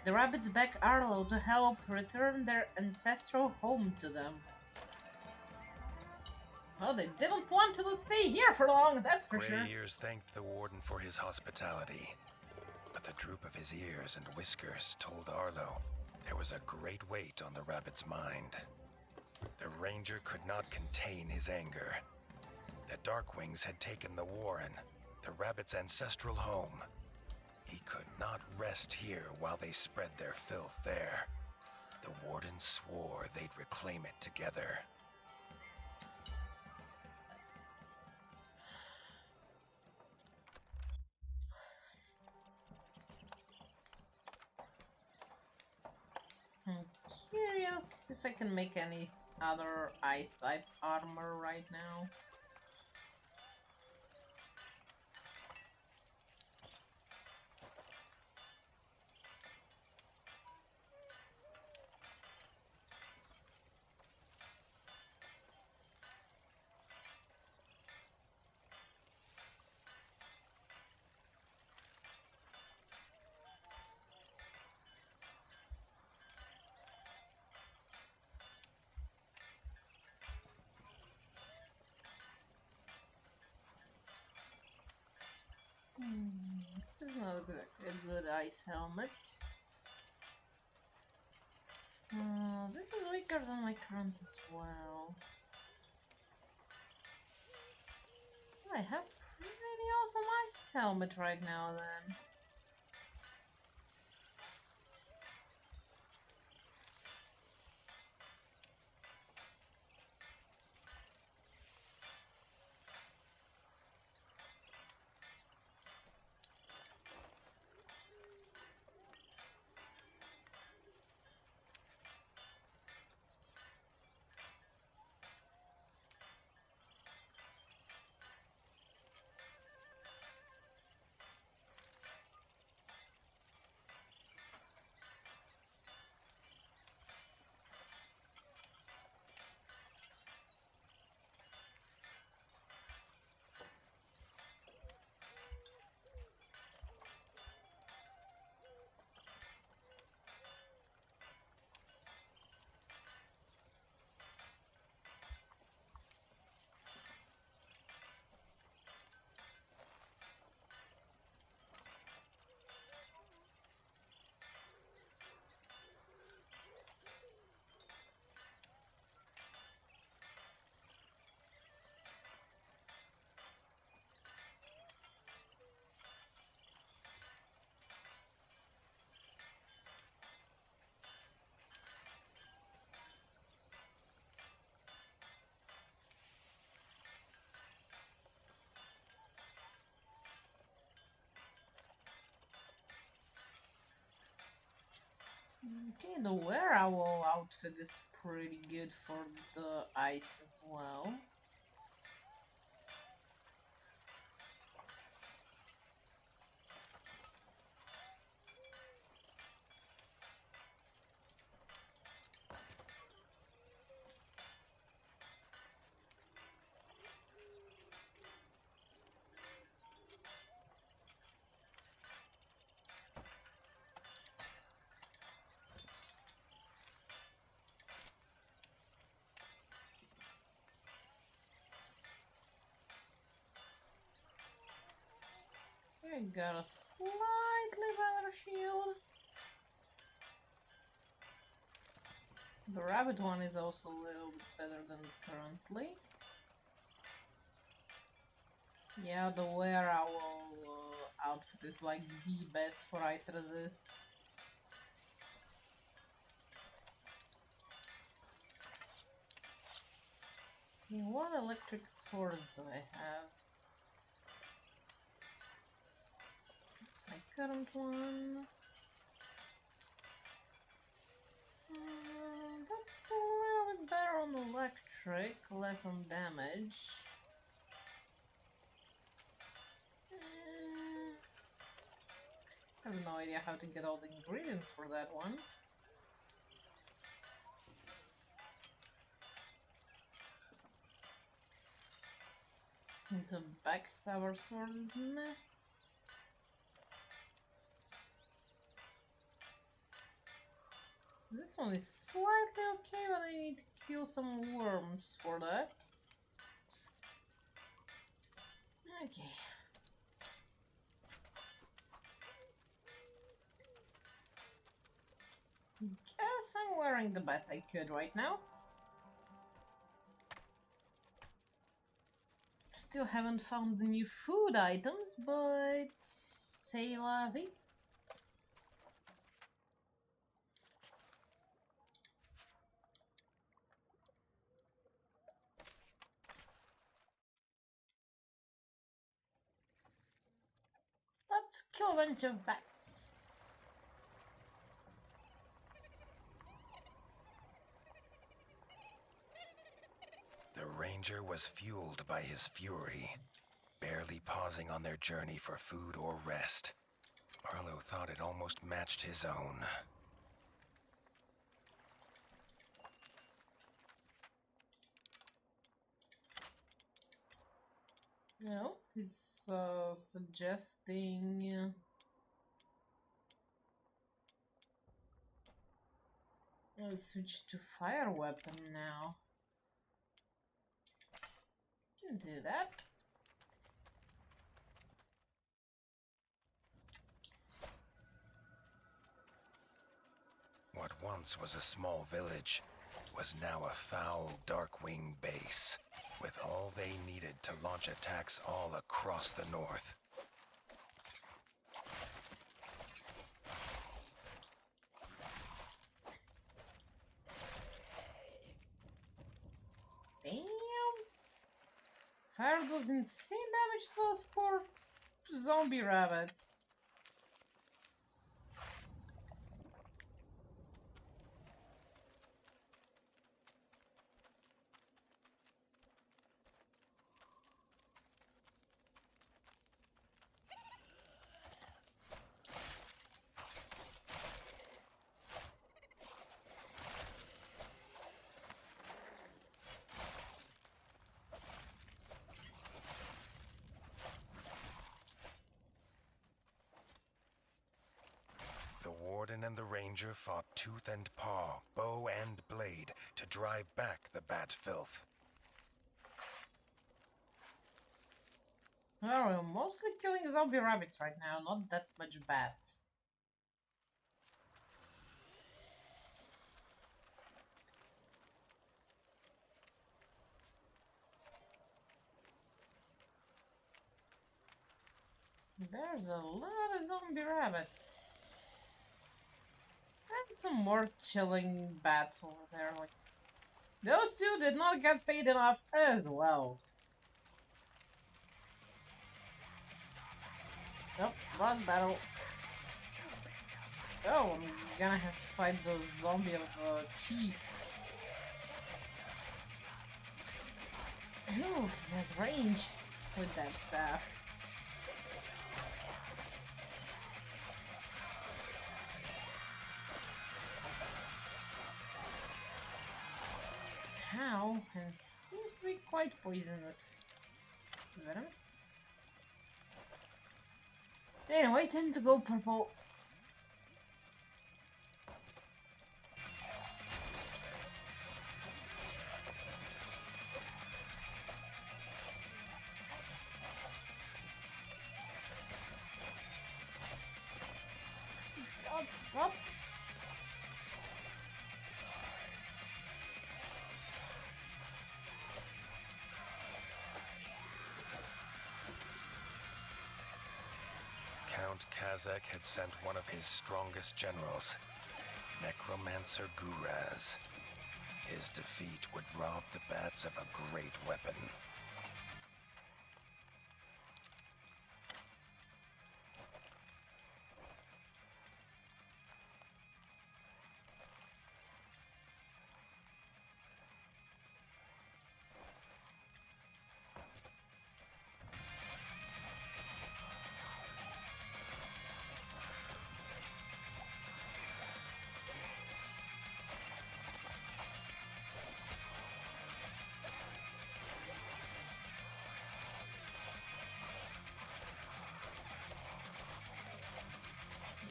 The rabbits beg Arlo to help return their ancestral home to them. Well, they didn't want to stay here for long, that's for sure. Grey Ears thanked the warden for his hospitality, but the droop of his ears and whiskers told Arlo there was a great weight on the rabbit's mind. The ranger could not contain his anger. The Darkwings had taken the Warren, the rabbit's ancestral home. He could not rest here while they spread their filth there. The warden swore they'd reclaim it together. I'm curious if I can make any other ice type armor right now. This is not a good ice helmet. This is weaker than my current as well. I have pretty awesome ice helmet right now then. Okay, the Were-Owl outfit is pretty good for the ice as well. I got a slightly better shield. The rabbit one is also a little bit better than currently. Yeah, the Were-Owl outfit is like the best for ice resist. Okay, what electric swords do I have? That's my current one. That's a little bit better on electric, less on damage. I have no idea how to get all the ingredients for that one. The backstabber sword is meh. This one is slightly okay, but I need to kill some worms for that. Okay. Guess I'm wearing the best I could right now. Still haven't found the new food items, but c'est la vie. Let's kill a bunch of bats. The ranger was fueled by his fury, barely pausing on their journey for food or rest. Arlo thought it almost matched his own. No, it's suggesting let's switch to fire weapon now. Can do that. What once was a small village was now a foul Darkwing base, with all they needed to launch attacks all across the north. Damn! Fire does insane damage to those poor zombie rabbits. The warden and the ranger fought tooth and paw, bow and blade, to drive back the bat filth. Well, we're mostly killing zombie rabbits right now, not that much bats. There's a lot of zombie rabbits. And some more chilling bats over there. Like, those two did not get paid enough as well. Oh, boss battle. Oh, I'm gonna have to fight the zombie of the chief. Ooh, he has range with that staff. How? And seems to be quite poisonous. Venomous? Anyway, time to go purple. God, stop! Count Kazak had sent one of his strongest generals, Necromancer Guraz. His defeat would rob the bats of a great weapon.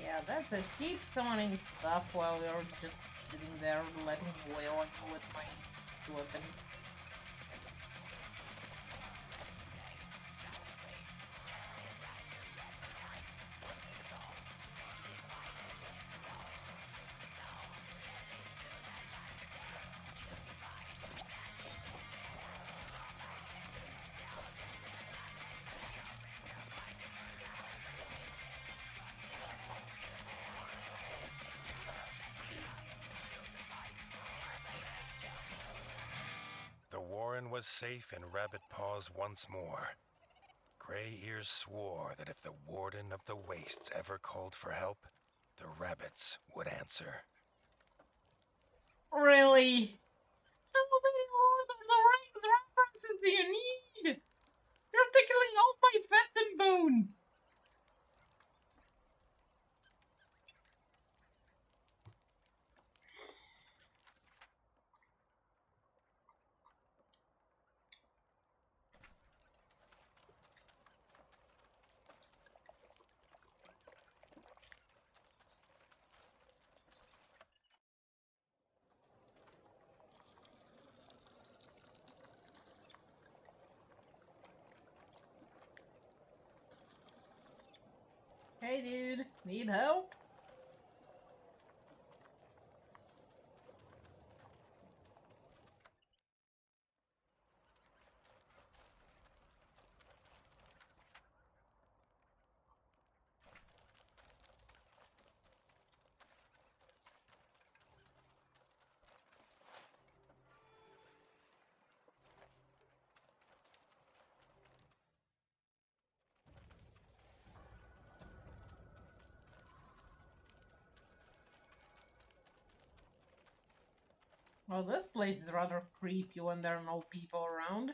Yeah, that's it. Keep summoning stuff while you're just sitting there letting me wail on you with my weapon. The Warren was safe in Rabbit Paws once more. Grey Ears swore that if the Warden of the Wastes ever called for help, the rabbits would answer. Really? How many Lord of the Rings references do you need? You're tickling all my fat and bones! Hey dude, need help? Well, this place is rather creepy when there are no people around.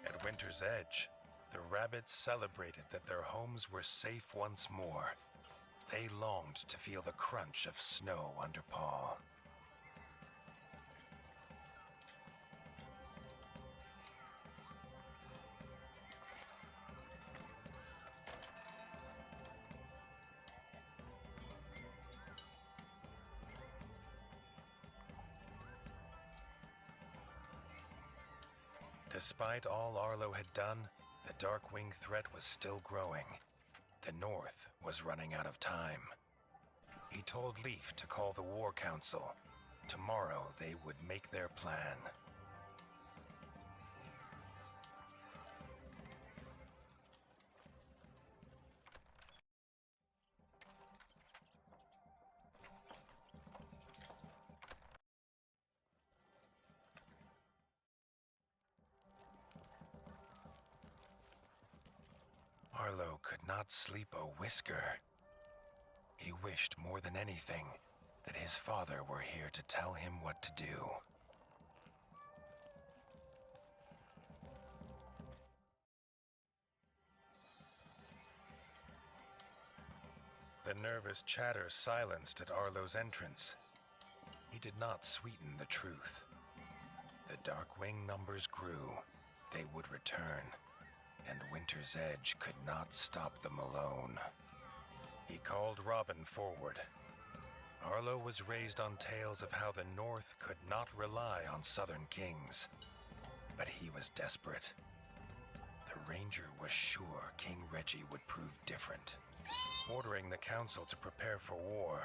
At Winter's Edge, the rabbits celebrated that their homes were safe once more. They longed to feel the crunch of snow under paw. Despite all Arlo had done, the Darkwing threat was still growing. The North was running out of time. He told Leaf to call the War Council. Tomorrow they would make their plan. Arlo could not sleep a whisker. He wished more than anything that his father were here to tell him what to do. The nervous chatter silenced at Arlo's entrance. He did not sweeten the truth. The Darkwing numbers grew. They would return, and Winter's Edge could not stop them alone. He called Robin forward. Arlo was raised on tales of how the North could not rely on Southern kings. But he was desperate. The Ranger was sure King Reggie would prove different. Ordering the council to prepare for war,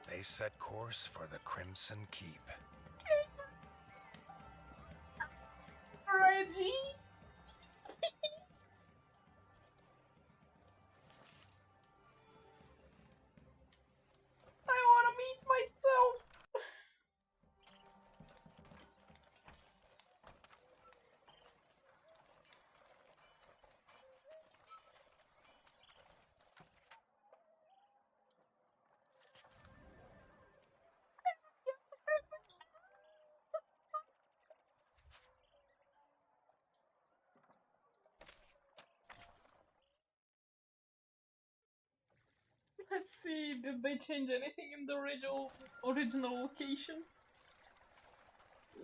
they set course for the Crimson Keep. Reggie? I wanna meet myself! Let's see, did they change anything in the original location?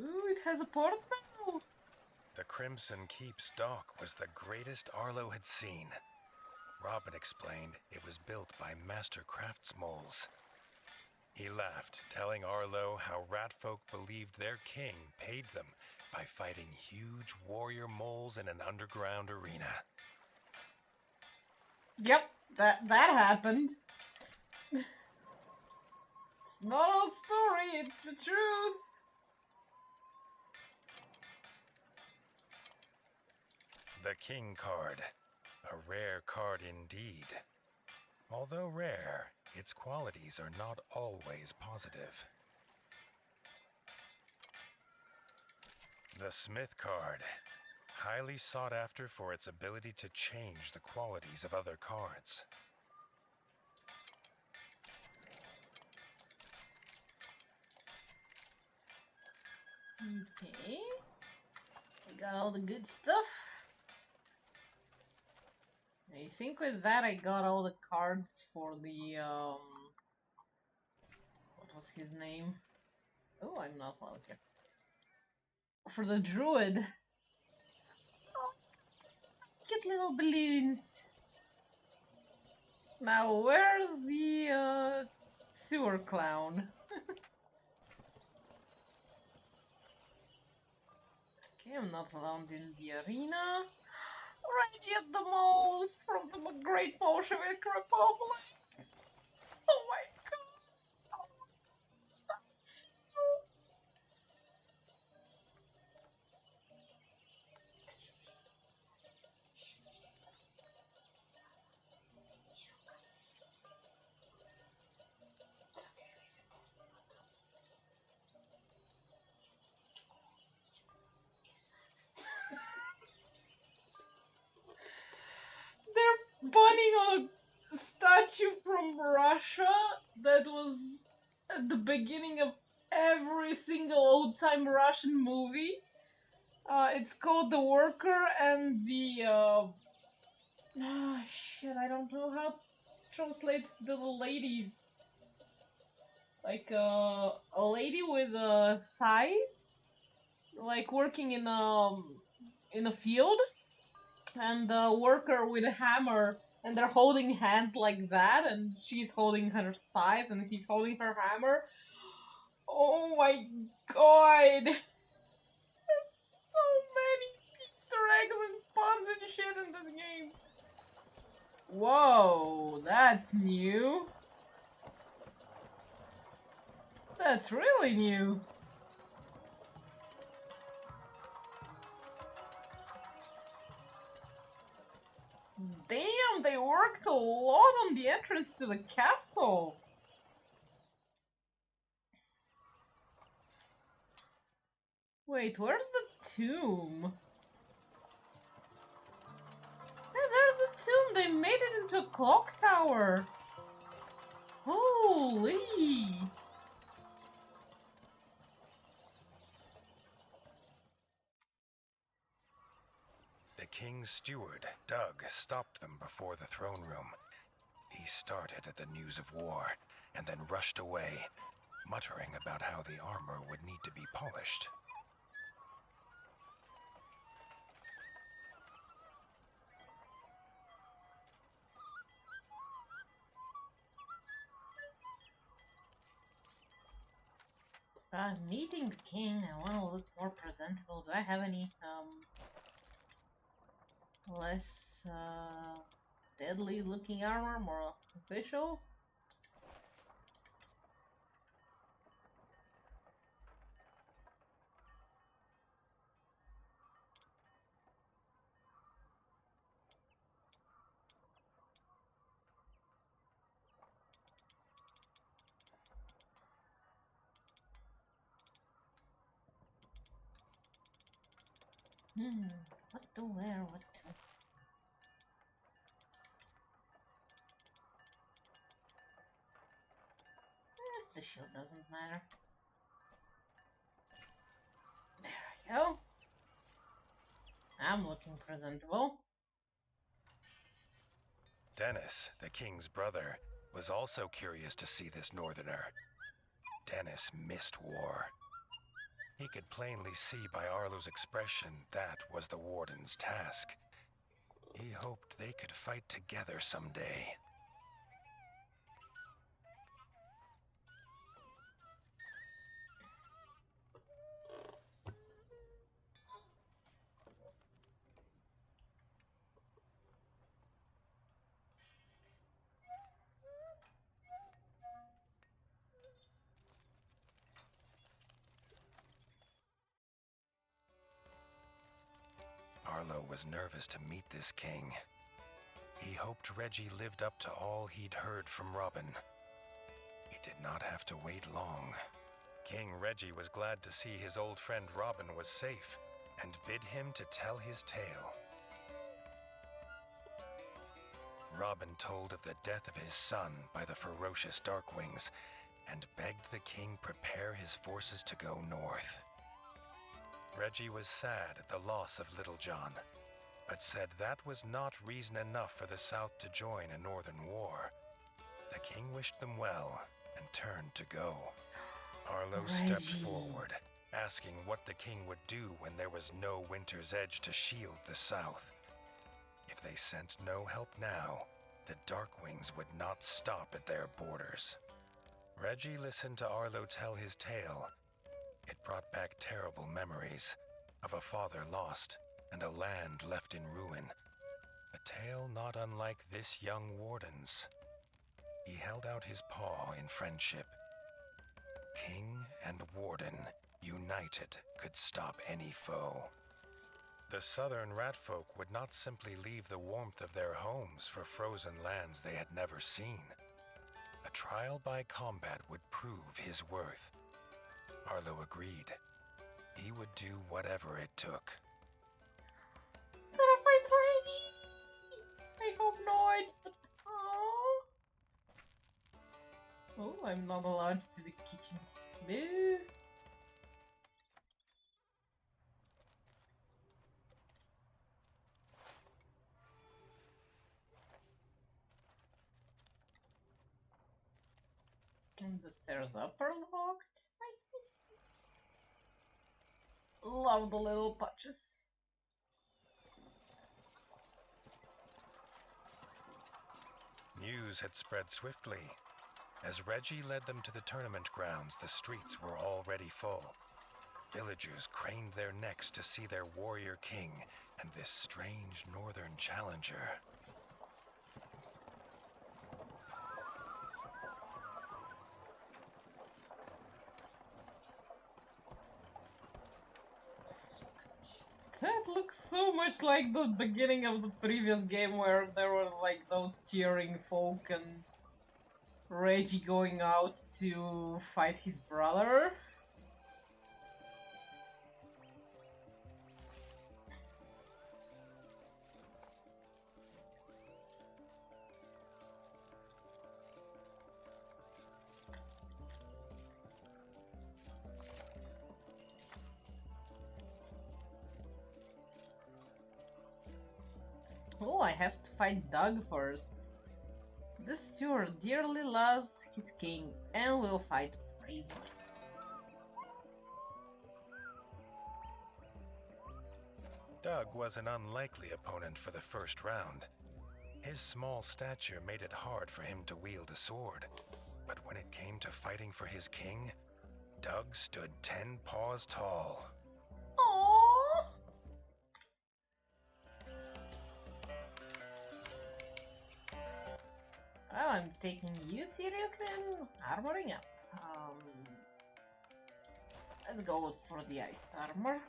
Ooh, it has a port now! The Crimson Keep's dock was the greatest Arlo had seen. Robin explained it was built by master craftsmoles. He laughed, telling Arlo how ratfolk believed their king paid them by fighting huge warrior moles in an underground arena. Yep, that happened. It's not all story, it's the truth. The King card. A rare card indeed. Although rare, its qualities are not always positive. The Smith card. Highly sought after for its ability to change the qualities of other cards. Okay. We got all the good stuff. I think with that I got all the cards for the, what was his name? Oh, I'm not allowed here. For the druid. Oh, cute little balloons. Now, where's the, sewer clown? Okay, I'm not allowed in the arena. Reggie at the Moles from the Great Bolshevik Republic. Oh my god. Oh, they're bunning on a statue from Russia that was at the beginning of every single old-time Russian movie. It's called The Worker and the, shit, I don't know how to translate the ladies. Like, a lady with a scythe, like working in a field, and a worker with a hammer, and they're holding hands like that, and she's holding her scythe, and he's holding her hammer. Oh my god! There's so many Whoa, that's new. That's really new. Damn, they worked a lot on the entrance to the castle. Wait, where's the tomb? Yeah, there's the tomb. They made it into a clock tower. Holy. The king's steward, Doug, stopped them before the throne room. He started at the news of war and then rushed away, muttering about how the armor would need to be polished. Meeting the king. I want to look more presentable. Do I have any less deadly looking armor, more official? What to wear, what to... The shield doesn't matter. There we go. I'm looking presentable. Dennis, the king's brother, was also curious to see this northerner. Dennis missed war. He could plainly see by Arlo's expression that was the warden's task. He hoped they could fight together someday. Arlo was nervous to meet this king. He hoped Reggie lived up to all he'd heard from Robin. He did not have to wait long. King Reggie was glad to see his old friend Robin was safe and bid him to tell his tale. Robin told of the death of his son by the ferocious Darkwings and begged the king prepare his forces to go north. Reggie was sad at the loss of Little John, but said that was not reason enough for the South to join a northern war. The king wished them well and turned to go. Arlo stepped forward, asking what the king would do when there was no Winter's Edge to shield the South. If they sent no help now, the Darkwings would not stop at their borders. Reggie listened to Arlo tell his tale. It brought back terrible memories of a father lost and a land left in ruin. A tale not unlike this young warden's. He held out his paw in friendship. King and warden, united, could stop any foe. The southern ratfolk would not simply leave the warmth of their homes for frozen lands they had never seen. A trial by combat would prove his worth. Arlo agreed. He would do whatever it took. Gonna fight for Reggie! I hope not. Oh, I'm not allowed to the kitchens. Boo! And the stairs up are locked. Nice, nice, nice. Love the little touches. News had spread swiftly. As Reggie led them to the tournament grounds, the streets were already full. Villagers craned their necks to see their warrior king and this strange northern challenger. That looks so much like the beginning of the previous game where there were like those cheering folk and Reggie going out to fight his brother. Oh, I have to fight Doug first. This steward dearly loves his king and will fight bravely. Doug was an unlikely opponent for the first round. His small stature made it hard for him to wield a sword. But when it came to fighting for his king, Doug stood 10 paws tall. Aww. Well, I'm taking you seriously and armoring up. Let's go for the ice armor.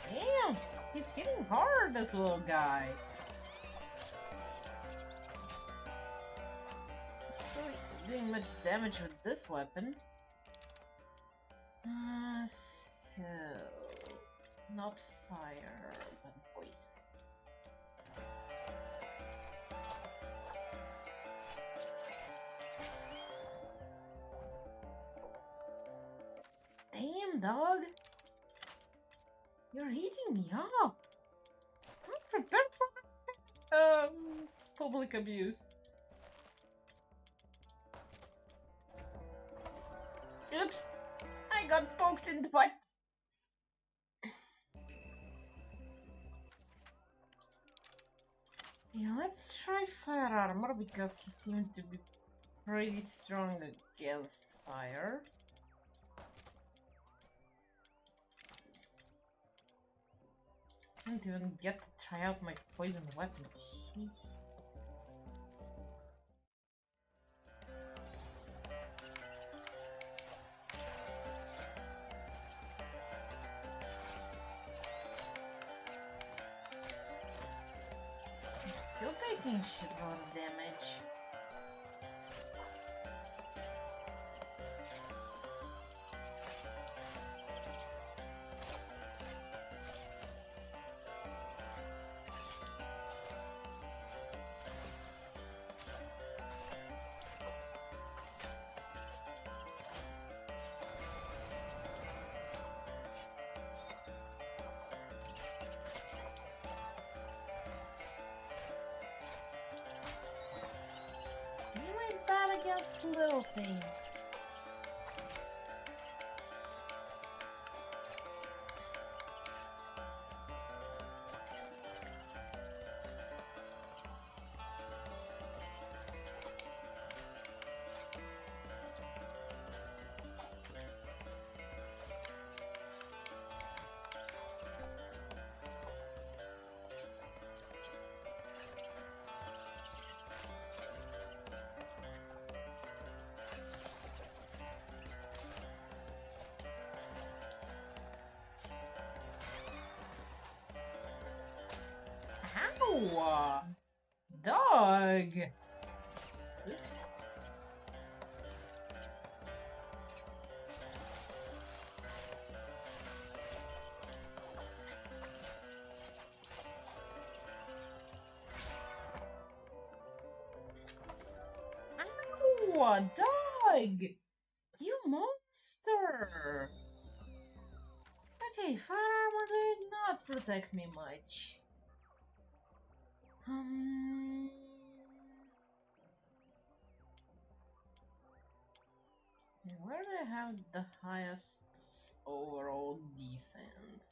Damn, he's hitting hard, this little guy. Not really doing much damage with this weapon. So not fire, then poison. Damn, dog. You're eating me up. I'm prepared for public abuse. Oops, I got poked in the butt. Yeah, let's try fire armor because he seemed to be pretty strong against fire. Didn't even get to try out my poison weapon. Sheesh. I'm still taking a shitload of damage. Damn, I'm bad against little things. Ow! Dog! Oops. Ow! Dog! You monster! Okay, fire armor did not protect me much. Where do I have the highest overall defense?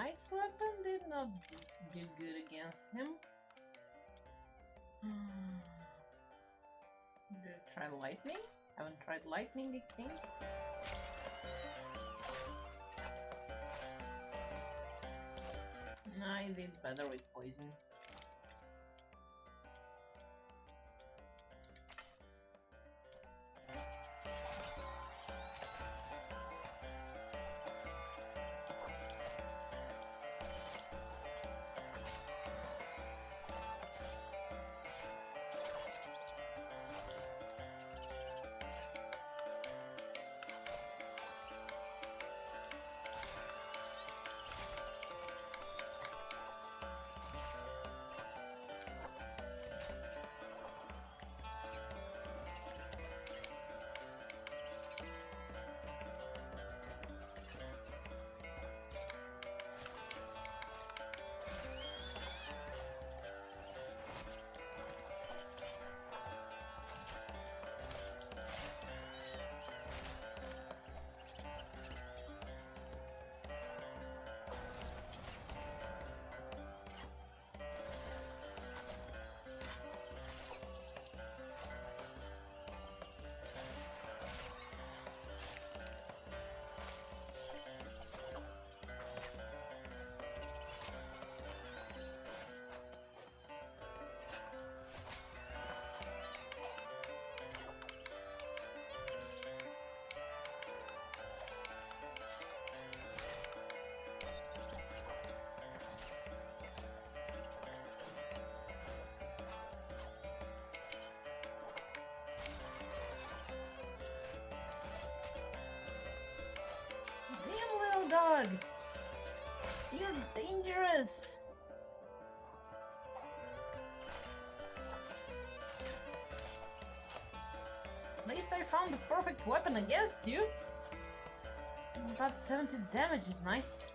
Ice weapon did not do good against him. Did I try lightning? Haven't tried lightning, I think. No, I did better with poison. Damn, little dog! You're dangerous! At least I found the perfect weapon against you! About 70 damage is nice.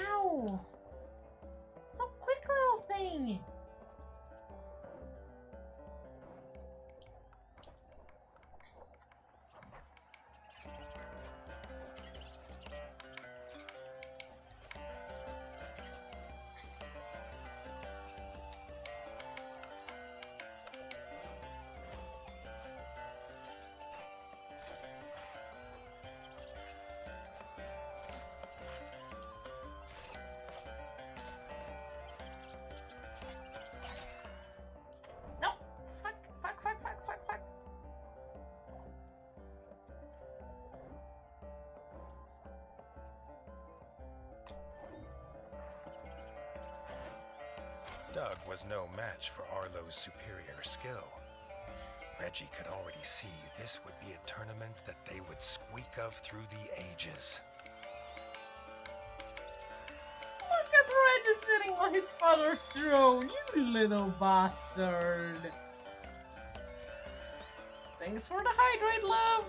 Ow! So quick, little thing! No! Fuck, fuck, fuck, fuck, fuck, fuck! Doug was no match for Arlo's superior skill. Reggie could already see this would be a tournament that they would squeak of through the ages. Look at Reggie sitting on his father's throne, you little bastard! Thanks for the hydrate, love!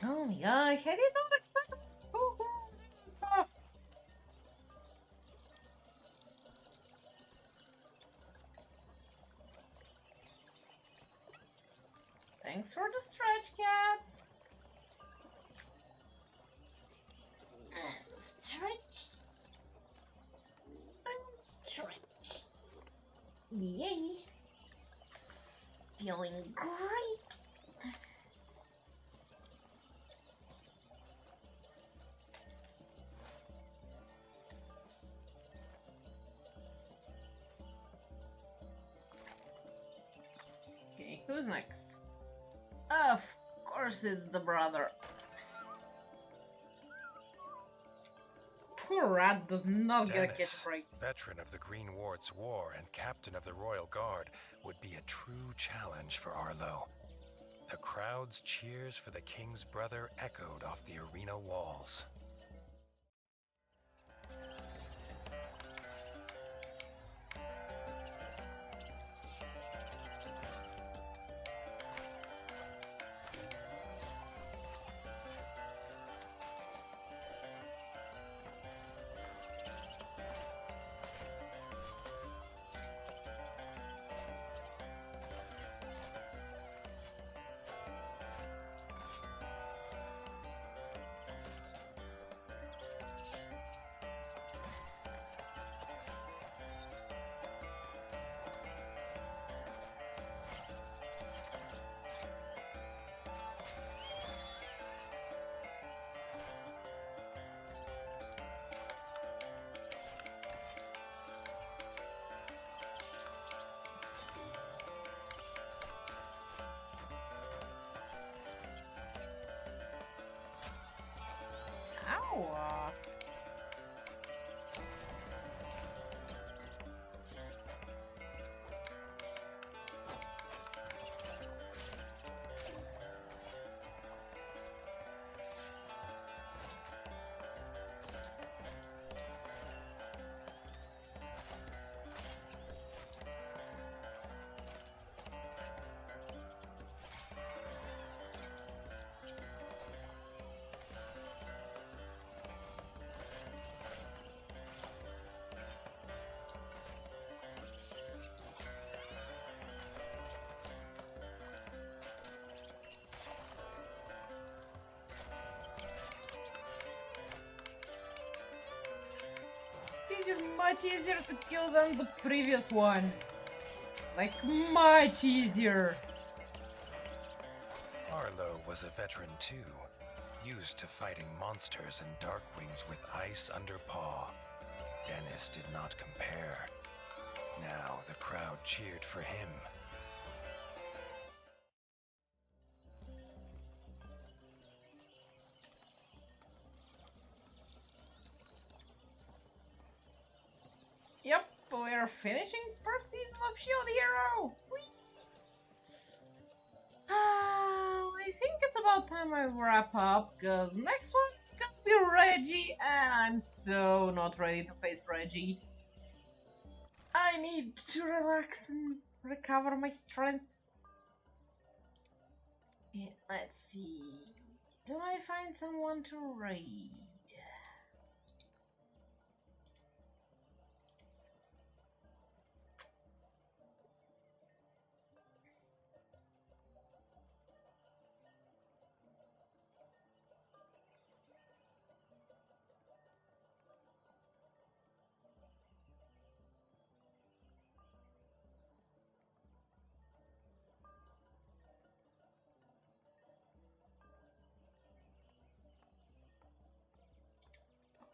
Oh my gosh, I did not expect stuff! Thanks for the stretch, cat! Stretch! Stretch! Yay! Feeling great! Okay, who's next? Of course it's the brother. Poor Rat does not get a Dennis, catch break. veteran of the Green Ward's War and captain of the Royal Guard, would be a true challenge for Arlo. The crowd's cheers for the king's brother echoed off the arena walls. know. These are much easier to kill than the previous one. Like, much easier. Arlo was a veteran too, used to fighting monsters and Darkwings with ice under paw. Dennis did not compare. Now the crowd cheered for him. Yep, we're finishing first season of Shield Hero! I think it's about time I wrap up, because next one's gonna be Reggie, and I'm so not ready to face Reggie. I need to relax and recover my strength. Okay, let's see. Do I find someone to raid?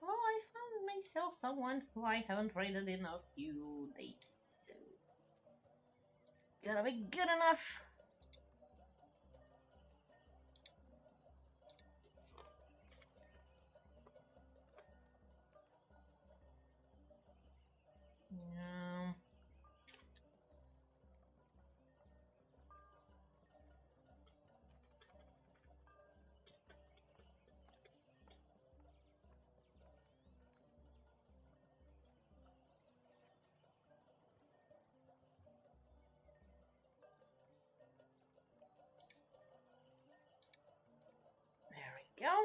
Oh, I found myself someone who I haven't raided in a few days, so gotta be good enough. Yeah. There we go.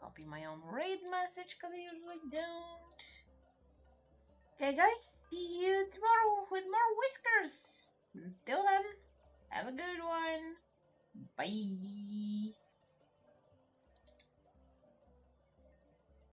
Copy my own raid message because I usually don't. Okay, guys, see you tomorrow with more whiskers. Until then, have a good one. Bye.